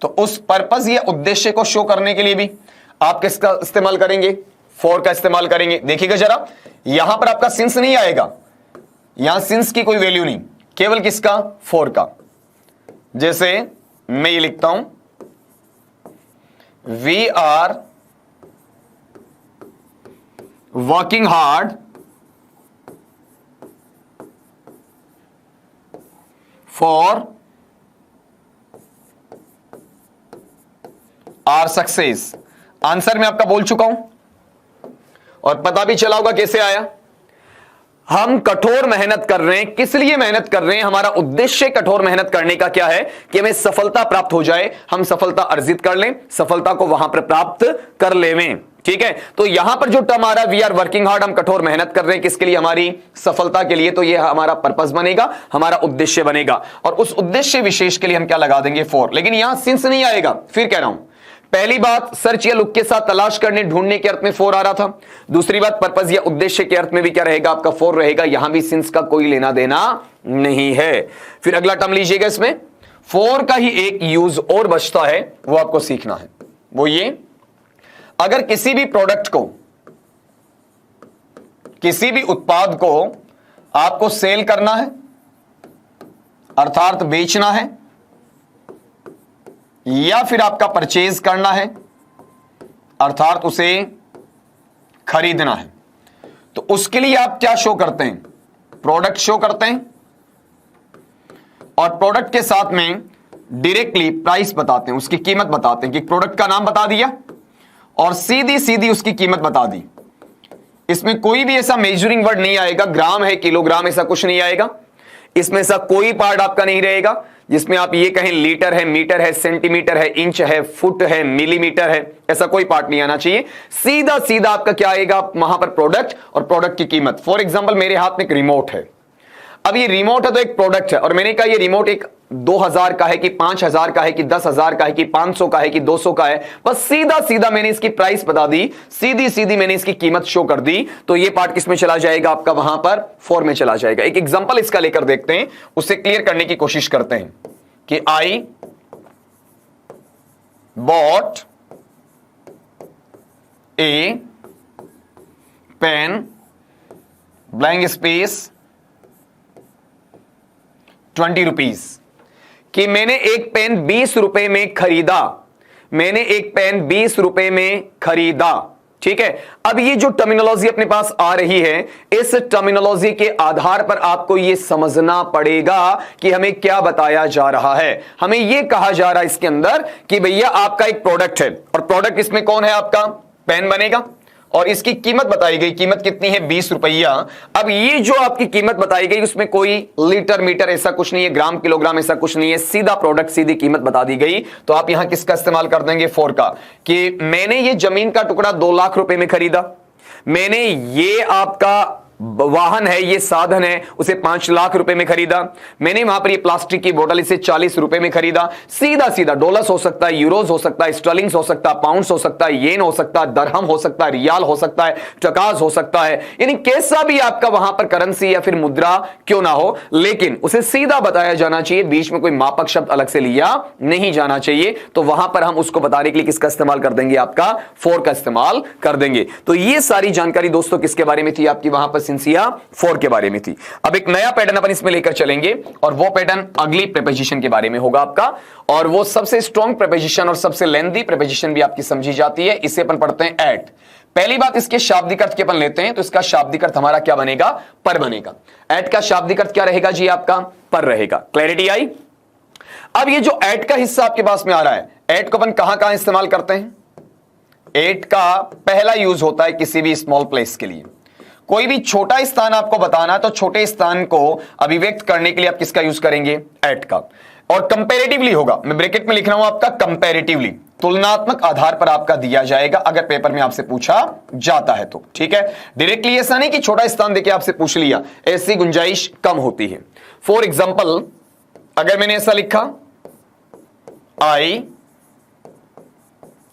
Speaker 1: तो उस पर्पस या उद्देश्य को शो करने के लिए भी आप किसका इस्तेमाल करेंगे फॉर का इस्तेमाल करेंगे। देखिएगा जरा, यहां पर आपका सिंस नहीं आएगा, यहां सिंस की कोई वैल्यू नहीं, केवल किसका फॉर का। जैसे मैं ये लिखता हूं we are working hard for our success. Answer मैं आपका बोल चुका हूं और पता भी चला होगा कैसे आया। हम कठोर मेहनत कर रहे हैं, किस लिए मेहनत कर रहे हैं, हमारा उद्देश्य कठोर मेहनत करने का क्या है कि हमें सफलता प्राप्त हो जाए, हम सफलता अर्जित कर लें, सफलता को वहां पर प्राप्त कर लेवें। ठीक है, तो यहां पर जो टर्म आ रहा है वी आर वर्किंग हार्ड, हम कठोर मेहनत कर रहे हैं किसके लिए हमारी सफलता के लिए, तो यह हमारा पर्पस बनेगा, हमारा उद्देश्य बनेगा, और उस उद्देश्य विशेष के लिए हम क्या लगा देंगे फॉर। लेकिन यहां सिंस नहीं आएगा। फिर कह रहा हूं पहली बात सर्च या लुक के साथ तलाश करने ढूंढने के अर्थ में फॉर आ रहा था, दूसरी बात पर्पस या उद्देश्य के अर्थ में भी क्या रहेगा आपका फॉर रहेगा, यहां भी सिंस का कोई लेना देना नहीं है। फिर अगला टर्म लीजिएगा, इसमें फॉर का ही एक यूज और बचता है, वो आपको सीखना है। वो ये, अगर किसी भी प्रोडक्ट को, किसी भी उत्पाद को आपको सेल करना है अर्थात बेचना है, या फिर आपका परचेज करना है अर्थात उसे खरीदना है, तो उसके लिए आप क्या शो करते हैं प्रोडक्ट शो करते हैं, और प्रोडक्ट के साथ में डायरेक्टली प्राइस बताते हैं, उसकी कीमत बताते हैं कि प्रोडक्ट का नाम बता दिया और सीधी सीधी उसकी कीमत बता दी। इसमें कोई भी ऐसा मेजरिंग वर्ड नहीं आएगा, ग्राम है किलोग्राम ऐसा कुछ नहीं आएगा, इसमें ऐसा कोई पार्ट आपका नहीं रहेगा जिसमें आप ये कहें लीटर है, मीटर है, सेंटीमीटर है, इंच है, फुट है, मिलीमीटर है, ऐसा कोई पार्ट नहीं आना चाहिए। सीधा सीधा आपका क्या आएगा वहां पर प्रोडक्ट और प्रोडक्ट की कीमत। फॉर एग्जांपल मेरे हाथ में एक रिमोट है, अब ये रिमोट है तो एक प्रोडक्ट है, और मैंने कहा ये रिमोट एक 2000 का है कि 5000 का है कि 10,000 का है कि 500 का है कि 200 का है, बस सीधा सीधा मैंने इसकी प्राइस बता दी, सीधी सीधी मैंने इसकी कीमत शो कर दी, तो ये पार्ट किस में चला जाएगा आपका वहां पर फॉर में चला जाएगा। एक एग्जांपल इसका लेकर देखते हैं, उसे क्लियर करने की कोशिश करते हैं कि I bought a pen blank space 20 rupees, कि मैंने एक पेन 20 रुपए में खरीदा, मैंने एक पेन 20 रुपए में खरीदा, ठीक है। अब ये जो टर्मिनोलॉजी अपने पास आ रही है, इस टर्मिनोलॉजी के आधार पर आपको ये समझना पड़ेगा कि हमें क्या बताया जा रहा है। हमें ये कहा जा रहा है इसके अंदर कि भैया आपका एक प्रोडक्ट है, और प्रोडक्ट इसमें कौन है, आपका पेन बनेगा, और इसकी कीमत बताई गई, कीमत कितनी है, 20 रुपया। अब ये जो आपकी कीमत बताई गई उसमें कोई लीटर मीटर ऐसा कुछ नहीं है, ग्राम किलोग्राम ऐसा कुछ नहीं है, सीधा प्रोडक्ट सीधी कीमत बता दी गई। तो आप यहां किसका इस्तेमाल कर देंगे, फॉर का, कि मैंने ये जमीन का टुकड़ा 2 लाख रुपए में खरीदा, मैंने ये आपका वाहन है, ये साधन है, उसे 5 लाख रुपए में खरीदा, मैंने वहां पर ये प्लास्टिक की बोतल इसे 40 रुपए में खरीदा। सीधा सीधा डॉलर्स हो सकता है, यूरोज हो सकता है, स्टर्लिंग्स हो सकता है, पाउंड्स हो सकता है, येन हो सकता है, दरहम हो सकता है, रियाल हो सकता है, टकाज हो सकता है, यानी कैसा भी आपका वहां पर करेंसी या फिर मुद्रा क्यों ना हो, लेकिन उसे सीधा बताया जाना चाहिए, बीच में कोई मापक शब्द अलग से लिया नहीं जाना चाहिए। तो वहां पर हम उसको बताने के लिए किसका इस्तेमाल कर देंगे, आपका फॉर का इस्तेमाल कर देंगे। तो ये सारी जानकारी दोस्तों किसके बारे में थी, आपकी वहां पर सिंसिया फॉर के बारे में थी। अब एक नया पैटर्न अपन इसमें लेकर चलेंगे, और वो पैटर्न अगली प्रीपोजिशन के बारे में होगा आपका, और वो सबसे स्ट्रॉन्ग प्रीपोजिशन और सबसे लेंथी प्रीपोजिशन भी आपकी समझी जाती है। इसे अपन पढ़ते हैं एट। पहली बात, इसके शाब्दिक अर्थ के अपन लेते हैं, तो इसका शाब्दिक अर्थ हमारा क्या बनेगा, पर बनेगा। एट का शाब्दिक अर्थ क्या रहेगा जी, आपका पर रहेगा। क्लैरिटी आई। अब ये जो एट का हिस्सा आपके पास में आ रहा है, एट को अपन कहां कहां इस्तेमाल करते हैं, एट का पहला यूज होता है किसी भी स्मॉल प्लेस के लिए। कोई भी छोटा स्थान आपको बताना है तो छोटे स्थान को अभिव्यक्त करने के लिए आप किसका यूज करेंगे, एट का। और कंपैरेटिवली होगा, मैं ब्रैकेट में लिख रहा हूं आपका कंपैरेटिवली, तुलनात्मक आधार पर आपका दिया जाएगा अगर पेपर में आपसे पूछा जाता है तो, ठीक है। डायरेक्टली ऐसा नहीं कि छोटा स्थान देके आपसे पूछ लिया, ऐसी गुंजाइश कम होती है। फॉर एग्जाम्पल, अगर मैंने ऐसा लिखा, I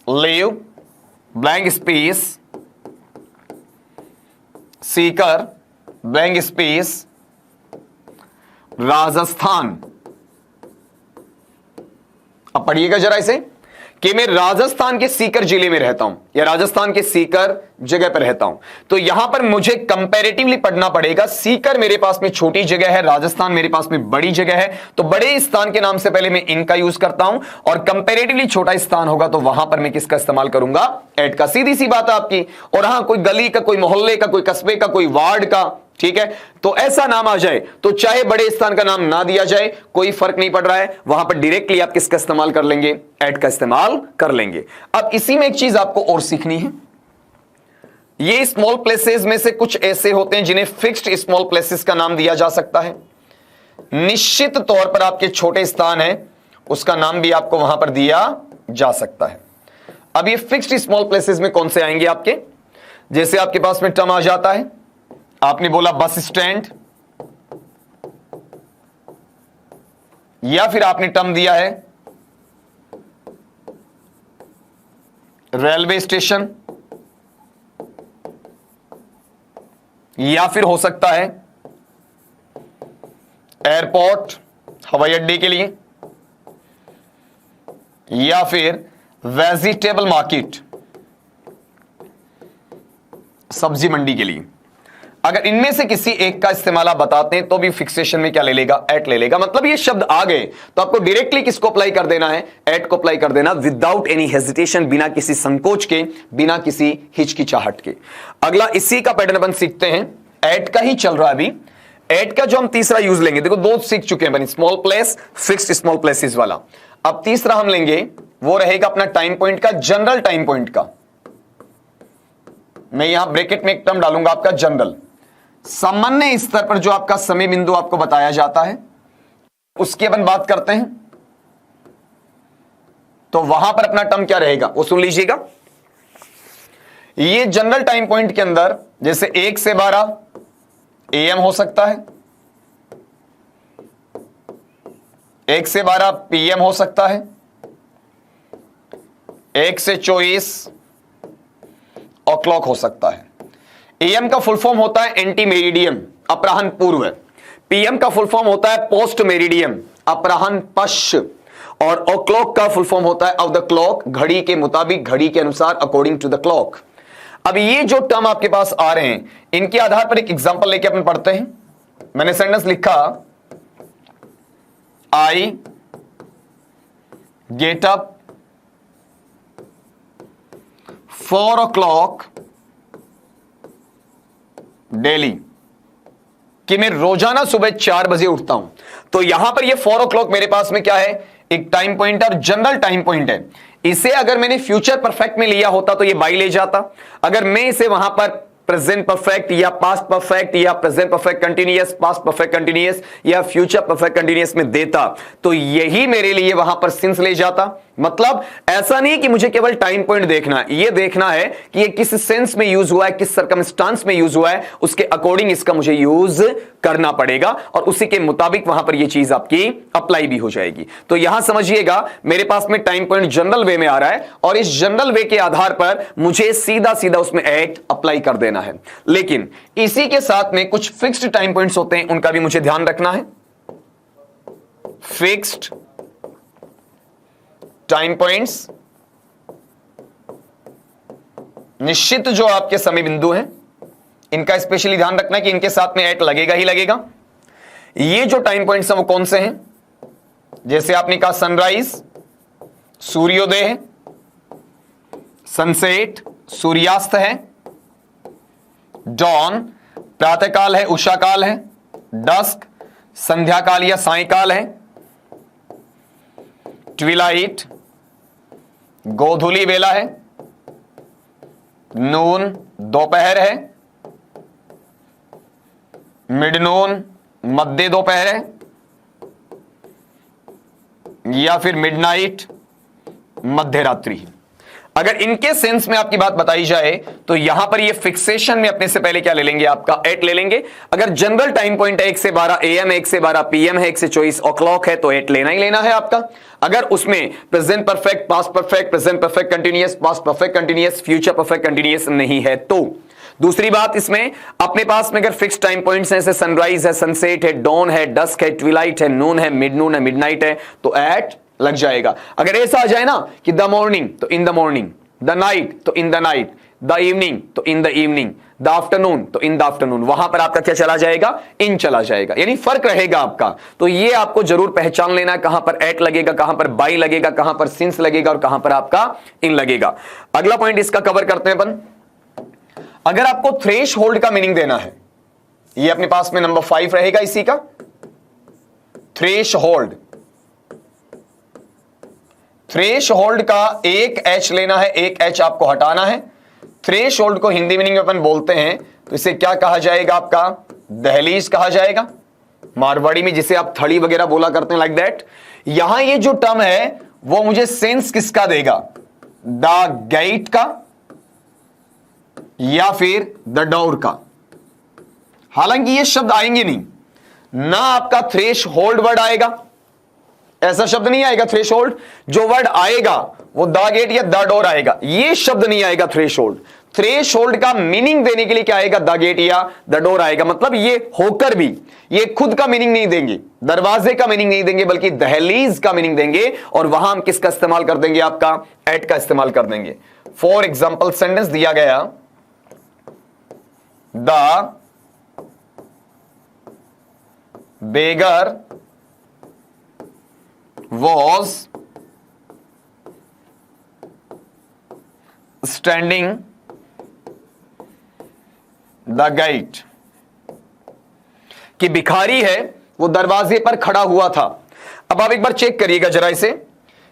Speaker 1: live blank space Sikar blank space Rajasthan. अब पढ़िएगा जरा इसे, कि मैं राजस्थान के सीकर जिले में रहता हूं या राजस्थान के सीकर जगह पर रहता हूं, तो यहां पर मुझे कंपैरेटिवली पढ़ना पड़ेगा। सीकर मेरे पास में छोटी जगह है, राजस्थान मेरे पास में बड़ी जगह है, तो बड़े स्थान के नाम से पहले मैं इनका यूज करता हूं, और कंपैरेटिवली छोटा स्थान होगा तो वहां पर मैं किसका इस्तेमाल करूंगा, एट का। सीधी सी बात है आपकी। और हां, कोई गली का, कोई मोहल्ले का, कोई कस्बे का, कोई वार्ड का, ठीक है, तो ऐसा नाम आ जाए तो चाहे बड़े स्थान का नाम ना दिया जाए, कोई फर्क नहीं पड़ रहा है, वहां पर डायरेक्टली आप किसका इस्तेमाल कर लेंगे, एट का इस्तेमाल कर लेंगे। अब इसी में एक चीज आपको और सीखनी है, ये स्मॉल प्लेसेस में से कुछ ऐसे होते हैं जिन्हें फिक्स्ड स्मॉल प्लेसेस का नाम दिया जा सकता है। निश्चित तौर पर आपके छोटे स्थान है, उसका नाम भी आपको वहां पर दिया जा सकता है। अब ये फिक्स्ड स्मॉल प्लेसेस में कौन से आएंगे आपके, जैसे आपके पास में टर्म आ जाता है, आपने बोला बस स्टैंड, या फिर आपने टर्म दिया है रेलवे स्टेशन, या फिर हो सकता है एयरपोर्ट, हवाई अड्डे के लिए, या फिर वेजिटेबल मार्केट, सब्जी मंडी के लिए। अगर इनमें से किसी एक का इस्तेमाल आप बताते हैं तो भी फिक्सेशन में क्या ले लेगा, एट ले लेगा। मतलब ये शब्द आ गए तो आपको डायरेक्टली किसको अप्लाई कर देना है, एट को अप्लाई कर देना, विदाउट एनी हेजिटेशन, बिना किसी संकोच के, बिना किसी हिचकिचाहट के। अगला इसी का पैटर्न अपन सीखते हैं, एट का ही चल रहा है अभी। एट का जो हम तीसरा यूज लेंगे, देखो दो सीख चुके हैं, small place, fixed small places वाला। अब तीसरा हम लेंगे, वो रहेगा अपना टाइम पॉइंट का, जनरल टाइम पॉइंट का। मैं यहां ब्रैकेट में एक टर्म डालूंगा आपका जनरल। सामान्य स्तर पर जो आपका समय बिंदु आपको बताया जाता है उसकी अपन बात करते हैं, तो वहां पर अपना टर्म क्या रहेगा वो सुन लीजिएगा। ये जनरल टाइम पॉइंट के अंदर जैसे 1 से 12 AM हो सकता है, 1 से 12 PM हो सकता है, 1 से 24 o'clock हो सकता है। AM का फुल फॉर्म होता है एंटी मेरिडियम, अपराह्न पूर्व। PM का फुल फॉर्म होता है पोस्ट मेरिडियम, अपराह्न पश्च। और o'clock का फुल फॉर्म होता है ऑफ द क्लॉक, घड़ी के मुताबिक, घड़ी के अनुसार, अकॉर्डिंग टू द क्लॉक। अब ये जो टर्म आपके पास आ रहे हैं, इनके आधार पर एक एग्जांपल लेके अपन पढ़ते हैं। मैंने सेंटेंस लिखा, I get up 4 o'clock daily, कि मैं रोजाना सुबह 4 बजे उठता हूं, तो यहां पर ये 4 o'clock मेरे पास में क्या है, एक टाइम पॉइंट और जनरल टाइम पॉइंट है। इसे अगर मैंने फ्यूचर परफेक्ट में लिया होता तो ये बाई ले जाता। अगर मैं इसे वहां पर प्रेजेंट परफेक्ट या पास्ट परफेक्ट या present perfect continuous, past perfect continuous या फ्यूचर परफेक्ट कंटिन्यूअस में देता तो यही मेरे लिए वहां पर सिंस ले जाता। मतलब ऐसा नहीं कि मुझे केवल टाइम पॉइंट देखना है, यह देखना है कि ये किस सेंस में यूज हुआ है, किस सर्कमस्टांस में यूज हुआ है, उसके अकॉर्डिंग इसका मुझे यूज करना पड़ेगा और उसी के मुताबिक वहां पर यह चीज आपकी अप्लाई भी हो जाएगी। तो यहां समझिएगा मेरे पास में टाइम पॉइंट जनरल वे में आ रहा है और इस जनरल वे के आधार पर मुझे सीधा सीधा उसमें एक्ट अप्लाई कर देना है। लेकिन इसी के साथ में कुछ फिक्स्ड टाइम पॉइंट्स होते हैं, उनका भी मुझे ध्यान रखना है। फिक्स्ड टाइम पॉइंट्स, निश्चित जो आपके समय बिंदु हैं, इनका स्पेशली ध्यान रखना है कि इनके साथ में एट लगेगा ही लगेगा। ये जो टाइम पॉइंट्स हैं वो कौन से हैं, जैसे आपने कहा सनराइज, सूर्योदय है, सनसेट, सूर्यास्त है, डॉन, प्रातःकाल है, उषाकाल है, डस्क, संध्याकाल या सायंकाल है, ट्विलाइट, गोधूली बेला है, नून, दोपहर है, मिडनून, मध्य दोपहर है, या फिर मिडनाइट, मध्य रात्रि। अगर इनके सेंस में आपकी बात बताई जाए तो यहां पर ये फिक्सेशन में अपने से पहले क्या ले लेंगे, आपका एट ले लेंगे। अगर जनरल टाइम पॉइंट है 1 से 12 AM है, 1 से 12 PM है, 1 से 24 o'clock है, तो एट लेना ही लेना है आपका। अगर उसमें present perfect, past perfect, present perfect continuous, past perfect continuous, future perfect continuous नहीं है तो। दूसरी बात, इसमें अपने पास में अगर फिक्स टाइम पॉइंट्स हैं, जैसे सनराइज है, सनसेट है, डॉन है, डस्क है, ट्विलाइट है, नून है, मिडनून है, मिडनाइट है, तो एट लग जाएगा। अगर ऐसा आ जाए ना कि द मॉर्निंग तो in the morning, the night तो in the night, the evening तो in the evening, the afternoon तो इन द आफ्टरनून, वहां पर आपका क्या चला जाएगा, इन चला जाएगा, यानी फर्क रहेगा आपका। तो ये आपको जरूर पहचान लेना है, कहां पर एट लगेगा, कहां पर बाई लगेगा, कहां पर सिंस लगेगा और कहां पर आपका इन लगेगा। अगला पॉइंट इसका कवर करते हैं अपन। अगर आपको थ्रेश होल्ड का मीनिंग देना है, ये अपने पास में नंबर 5 रहेगा इसी का, थ्रेश होल्ड। थ्रेश होल्ड का एक एच लेना है, एक एच आपको हटाना है। थ्रेश होल्ड को हिंदी मीनिंग में अपन बोलते हैं तो इसे क्या कहा जाएगा, आपका दहलीज कहा जाएगा, मारवाड़ी में जिसे आप थड़ी वगैरह बोला करते हैं, लाइक दैट। यहां ये जो टर्म है वो मुझे सेंस किसका देगा, द गेट का या फिर द डोर का। हालांकि ये शब्द आएंगे नहीं ना, आपका थ्रेश होल्ड वर्ड आएगा, ऐसा शब्द नहीं आएगा थ्रेश होल्ड। जो वर्ड आएगा वो द गेट या द डोर आएगा, ये शब्द नहीं आएगा थ्रेश होल्ड। थ्रेश होल्ड का मीनिंग देने के लिए क्या आएगा, द गेट या द डोर आएगा। मतलब ये होकर भी ये खुद का मीनिंग नहीं देंगे, दरवाजे का मीनिंग नहीं देंगे, बल्कि दहलीज का मीनिंग देंगे। और वहां हम किसका इस्तेमाल कर देंगे, आपका एट का इस्तेमाल कर देंगे। फॉर एग्जाम्पल सेंटेंस दिया गया, the beggar was standing the gate, कि भिखारी है वो दरवाजे पर खड़ा हुआ था। अब आप एक बार चेक करिएगा जरा इसे,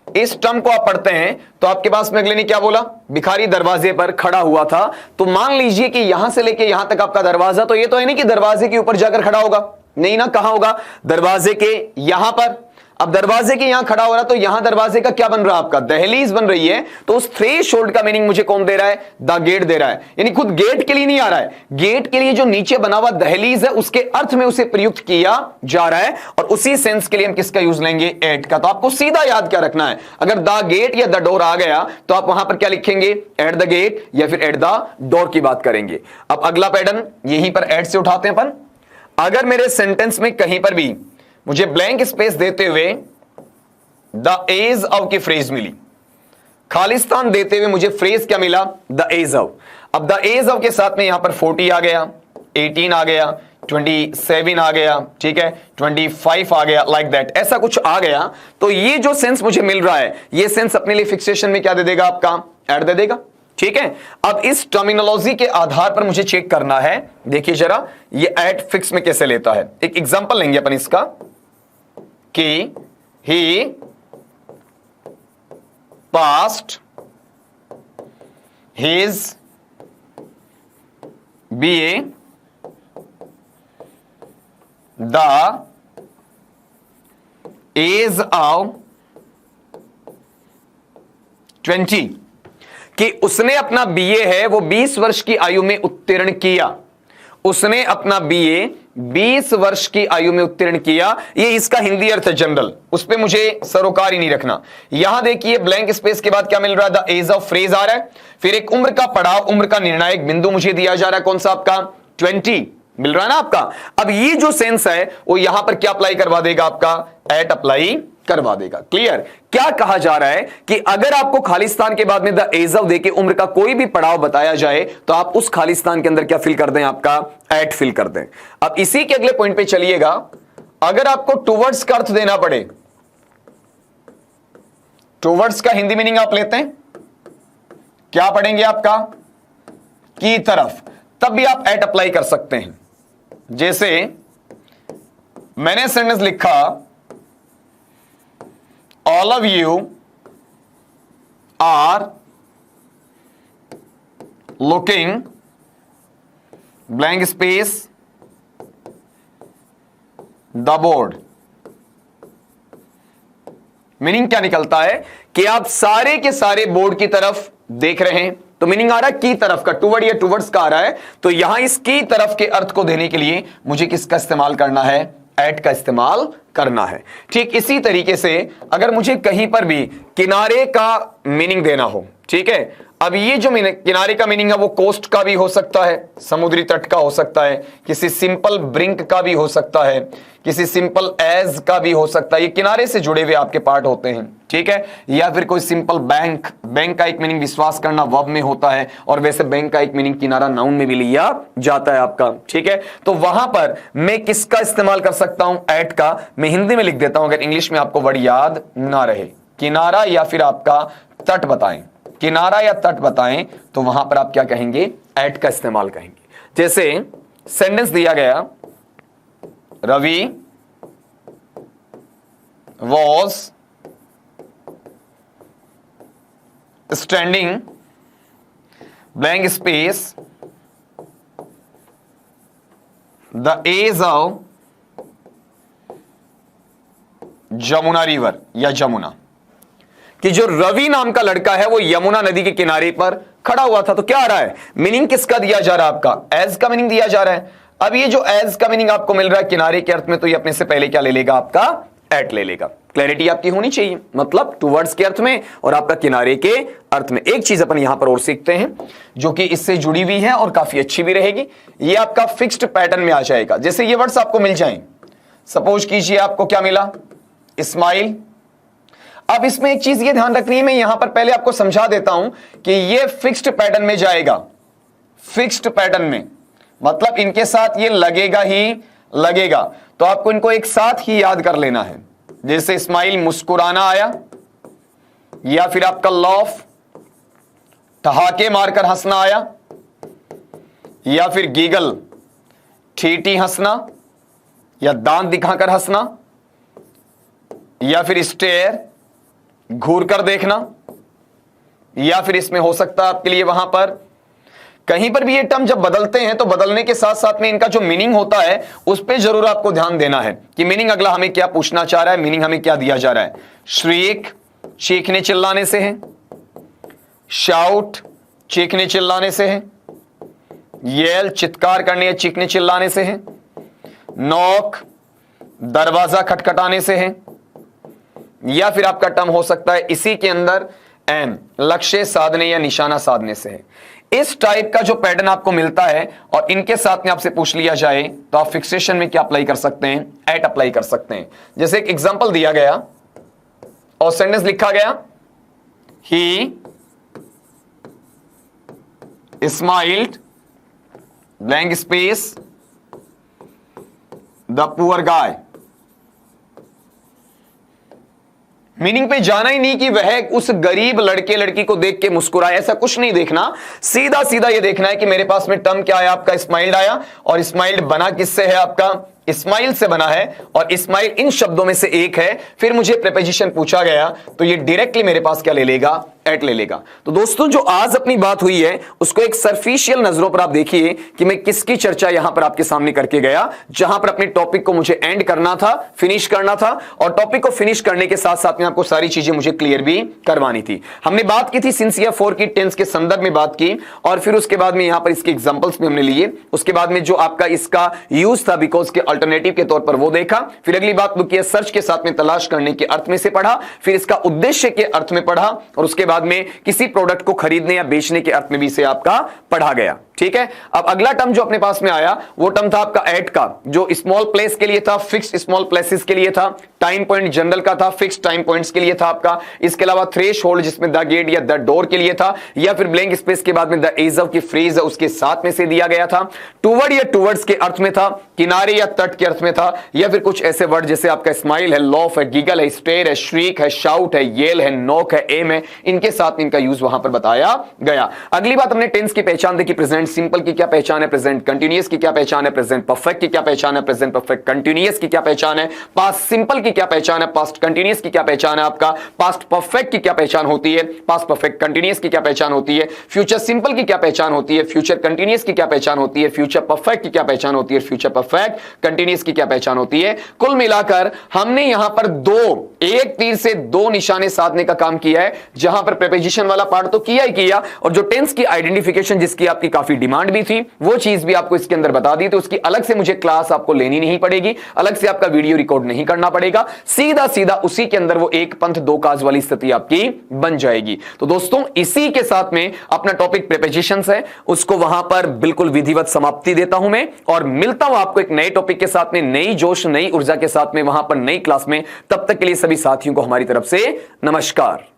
Speaker 1: इस टर्म को आप पढ़ते हैं तो आपके पास में अगले ने क्या बोला, भिखारी दरवाजे पर खड़ा हुआ था। तो मान लीजिए कि यहां से लेके यहां तक आपका दरवाजा, तो ये तो है नहीं कि दरवाजे के ऊपर जाकर खड़ा होगा, नहीं ना, कहां होगा, दरवाजे के यहां पर। अब दरवाजे के यहां खड़ा हो रहा, तो यहां दरवाजे का क्या बन रहा है, आपका दहलीज बन रही है। तो उस थ्रेश होल्ड का मीनिंग मुझे कौन दे रहा है, द गेट दे रहा है। यानी खुद गेट के लिए नहीं आ रहा है, गेट के लिए जो नीचे बना हुआ दहलीज है उसके अर्थ में उसे प्रयुक्त किया जा रहा है। और उसी सेंस के लिए हम किसका यूज लेंगे, एट का। तो आपको सीधा याद क्या रखना है, अगर द गेट या द डोर आ गया तो आप वहां पर क्या लिखेंगे, एट द गेट या फिर एट द डोर की बात करेंगे। अब अगला पैटर्न यहीं पर एट से उठाते हैं अपन। अगर मेरे सेंटेंस में कहीं पर भी मुझे ब्लैंक स्पेस देते हुए द एज ऑफ की फ्रेज मिली, खालिस्तान देते हुए मुझे फ्रेज क्या मिला, द एज ऑफ। अब द एज ऑफ के साथ में यहां पर 40 आ गया, 18 आ गया, 27 आ गया, ठीक है, 25 आ गया, लाइक दैट, ऐसा कुछ आ गया। तो ये जो सेंस मुझे मिल रहा है, ये सेंस अपने लिए फिक्सेशन में क्या दे देगा, आपका एड दे देगा। ठीक है। अब इस टर्मिनोलॉजी के आधार पर मुझे चेक करना है, देखिए जरा ये एट फिक्स में कैसे लेता है। एक एग्जांपल लेंगे अपन इसका कि he past his BA the as of 20, कि उसने अपना BA है वो 20 वर्ष की आयु में उत्तीर्ण किया। उसने अपना BA 20 वर्ष की आयु में उत्तीर्ण किया। ये इसका हिंदी अर्थ है जनरल, उस पे मुझे सरोकार ही नहीं रखना। यहां देखिए ब्लैंक स्पेस के बाद क्या मिल रहा है, द एज ऑफ फ्रेज आ रहा है, फिर एक उम्र का पड़ाव, उम्र का निर्णायक बिंदु मुझे दिया जा रहा है, कौन सा आपका 20 मिल रहा है ना आपका। अब ये जो सेंस है वो यहां पर क्या अप्लाई करवा देगा, आपका एट अप्लाई करवा देगा। क्लियर। क्या कहा जा रहा है कि अगर आपको खालिस्तान के बाद में द एज ऑफ देके उम्र का कोई भी पड़ाव बताया जाए तो आप उस खालिस्तान के अंदर क्या फिल कर दें, आपका एट फिल कर दें। अब इसी के अगले पॉइंट पे चलिएगा, अगर आपको टुवर्ड्स का अर्थ देना पड़े, टुवर्ड्स का हिंदी मीनिंग आप लेते हैं, क्या पढ़ेंगे आपका की तरफ, तब भी आप एट अप्लाई कर सकते हैं। जैसे मैंने सेंटेंस लिखा, all of you are looking blank space the board. Meaning क्या निकलता है कि आप सारे के सारे बोर्ड की तरफ देख रहे हैं, तो मीनिंग आ रहा है की तरफ का, टुवर्ड या टुवर्ड्स का आ रहा है। तो यहां इस की तरफ के अर्थ को देने के लिए मुझे किसका इस्तेमाल करना है, एट का इस्तेमाल करना है। ठीक इसी तरीके से अगर मुझे कहीं पर भी किनारे का मीनिंग देना हो, ठीक है, अब ये जो किनारे का मीनिंग है वो कोस्ट का भी हो सकता है, समुद्री तट का हो सकता है, किसी सिंपल ब्रिंक का भी हो सकता है, किसी सिंपल एज का भी हो सकता है, ये किनारे से जुड़े हुए आपके पार्ट होते हैं, ठीक है। या फिर कोई सिंपल बैंक, बैंक का एक मीनिंग विश्वास करना वर्ब में होता है, और वैसे बैंक का एक मीनिंग किनारा नाउन में भी लिया जाता है आपका, ठीक है। तो वहां पर मैं किसका इस्तेमाल कर सकता हूं, एट का। मैं हिंदी में लिख देता हूं अगर इंग्लिश में आपको वर्ड याद ना रहे, किनारा या फिर आपका तट बताएं, किनारा या तट बताएं, तो वहां पर आप क्या कहेंगे, एट का इस्तेमाल कहेंगे। जैसे सेंटेंस दिया गया, Ravi was standing blank space the as of Jamuna river, या जमुना, कि जो रवि नाम का लड़का है वो यमुना नदी के किनारे पर खड़ा हुआ था। तो क्या आ रहा है, मीनिंग किसका दिया जा रहा है, आपका एज का मीनिंग दिया जा रहा है। अब ये जो एज का मीनिंग आपको मिल रहा है किनारे के अर्थ में, तो ये अपने से पहले क्या ले लेगा, आपका एट ले लेगा। क्लैरिटी आपकी होनी चाहिए, मतलब टुवर्ड्स के अर्थ में और आपका किनारे के अर्थ में। एक चीज अपन यहां पर और सीखते हैं जो कि इससे जुड़ी हुई है और काफी अच्छी भी रहेगी, ये आपका फिक्स्ड पैटर्न में आ जाएगा। जैसे ये वर्ड्स आपको मिल जाएं, सपोज कीजिए आपको क्या मिला, स्माइल। अब इसमें एक चीज ये ध्यान रखनी है, मैं यहां पर पहले आपको समझा देता हूं कि ये फिक्स्ड पैटर्न में जाएगा। फिक्स्ड पैटर्न में मतलब इनके साथ ये लगेगा ही लगेगा, तो आपको इनको एक साथ ही याद कर लेना है। जैसे स्माइल मुस्कुराना आया, या फिर आपका लॉफ ठहाके मारकर हंसना आया, या फिर गीगल ठीठी हंसना या दांत दिखाकर हंसना, या फिर स्टेयर घूर कर देखना, या फिर इसमें हो सकता है आपके लिए वहां पर कहीं पर भी ये टर्म जब बदलते हैं तो बदलने के साथ साथ में इनका जो मीनिंग होता है उस पर जरूर आपको ध्यान देना है कि मीनिंग अगला हमें क्या पूछना चाह रहा है, मीनिंग हमें क्या दिया जा रहा है। श्रीक चीखने चिल्लाने से है, शाउट चीखने चिल्लाने से है, येल चित्कार करने या चीखने चिल्लाने से है, नॉक दरवाजा खटखटाने से है, या फिर आपका टर्म हो सकता है इसी के अंदर एम लक्ष्य साधने या निशाना साधने से है। इस टाइप का जो पैटर्न आपको मिलता है और इनके साथ में आपसे पूछ लिया जाए तो आप फिक्सेशन में क्या अप्लाई कर सकते हैं, एट अप्लाई कर सकते हैं। जैसे एक एग्जांपल दिया गया और सेंटेंस लिखा गया, ही smiled blank space the poor guy. Meaning पे जाना ही नहीं कि वह उस गरीब लड़के लड़की को देख के मुस्कुराए, ऐसा कुछ नहीं देखना। सीधा सीधा ये देखना है कि मेरे पास में टर्म क्या आया, आपका स्माइल्ड आया, और स्माइल्ड बना किससे है, आपका इस्माइल से बना है, और इस्माइल इन शब्दों में से एक है। फिर मुझे प्रीपोजिशन पूछा गया तो ये डायरेक्टली मेरे पास क्या ले लेगा, एट ले लेगा। तो दोस्तों जो आज अपनी बात हुई है उसको एक सरफिशियल नजरों पर आप देखिए कि मैं किसकी चर्चा यहां पर आपके सामने करके गया, जहां पर अपने टॉपिक को मुझे एंड करना था, फिनिश करना था, और टॉपिक को फिनिश करने के साथ साथ में आपको सारी चीजें मुझे क्लियर भी करवानी थी। हमने बात की थी सिंसियर फोर की टेंस के संदर्भ में बात की, और फिर उसके बाद में यहां पर इसके एग्जांपल्स भी हमने लिए। उसके बाद में जो आपका इसका यूज था बिकॉज के अल्टरनेटिव के तौर पर वो देखा। फिर अगली बात किया सर्च के साथ में तलाश करने के अर्थ में से पढ़ा, फिर इसका उद्देश्य के अर्थ में पढ़ा, और उसके बाद में किसी प्रोडक्ट को खरीदने या बेचने के अर्थ में भी इसे आपका पढ़ा गया। ठीक है, अब अगला टर्म जो अपने पास में आया वो टर्म था आपका एट का, जो स्मॉल प्लेस के लिए था, फिक्स्ड स्मॉल प्लेसेस के लिए था, टाइम पॉइंट जनरल का था, फिक्स्ड टाइम पॉइंट्स के लिए था आपका। इसके अलावा थ्रेश होल्ड जिसमें द गेट या द डोर के लिए था, या फिर ब्लैंक स्पेस के बाद में द एज ऑफ की फ्रेज उसके साथ में से दिया गया था। टूवर्ड या टूवर्ड्स के अर्थ में था, किनारे या तट के अर्थ में था, या फिर कुछ ऐसे वर्ड जैसे आपका स्माइल है, लॉफ है, गिगल है, स्टेयर है, श्रीक है, शाउट है, येल है, नॉक है, एम है, इनके साथ इनका यूज वहां पर बताया गया। अगली बात हमने टेंस की पहचान देखी, प्रेजेंट सिंपल की क्या पहचान है, प्रेजेंट कंटीन्यूअस की क्या पहचान है, प्रेजेंट परफेक्ट की क्या पहचान है, प्रेजेंट परफेक्ट कंटीन्यूअस की क्या पहचान है, पास्ट सिंपल की क्या पहचान है, पास्ट कंटीन्यूअस की क्या पहचान है, आपका पास्ट परफेक्ट की क्या पहचान होती है, पास्ट परफेक्ट कंटीन्यूअस की क्या पहचान होती है, फ्यूचर सिंपल की क्या पहचान होती है, फ्यूचर कंटीन्यूअस की क्या पहचान होती है, फ्यूचर परफेक्ट की क्या पहचान होती है, फ्यूचर परफेक्ट कंटीन्यूअस की क्या पहचान होती है। कुल मिलाकर हमने यहां पर एक तीर से दो निशाने साधने का काम किया है, जहां पर प्रीपोजिशन वाला पार्ट तो किया ही किया, और जो टेंस की आइडेंटिफिकेशन जिसकी आपकी काफी डिमांड भी थी वो चीज भी आपको इसके अंदर बता दी, तो उसकी अलग से मुझे क्लास आपको लेनी नहीं पड़ेगी, अलग से आपका वीडियो रिकॉर्ड नहीं करना पड़ेगा, सीधा सीधा उसी के अंदर वो एक पंथ दो काज वाली स्थिति आपकी बन जाएगी। तो दोस्तों इसी के साथ में अपना टॉपिक प्रीपोजिशंस है, उसको वहां पर बिल्कुल विधिवत समाप्ति देता हूं मैं, और मिलता हूं आपको एक नए टॉपिक के साथ में, नई जोश नई ऊर्जा के साथ में, वहां पर नई क्लास में। तब तक के लिए सभी साथियों को हमारी तरफ से नमस्कार।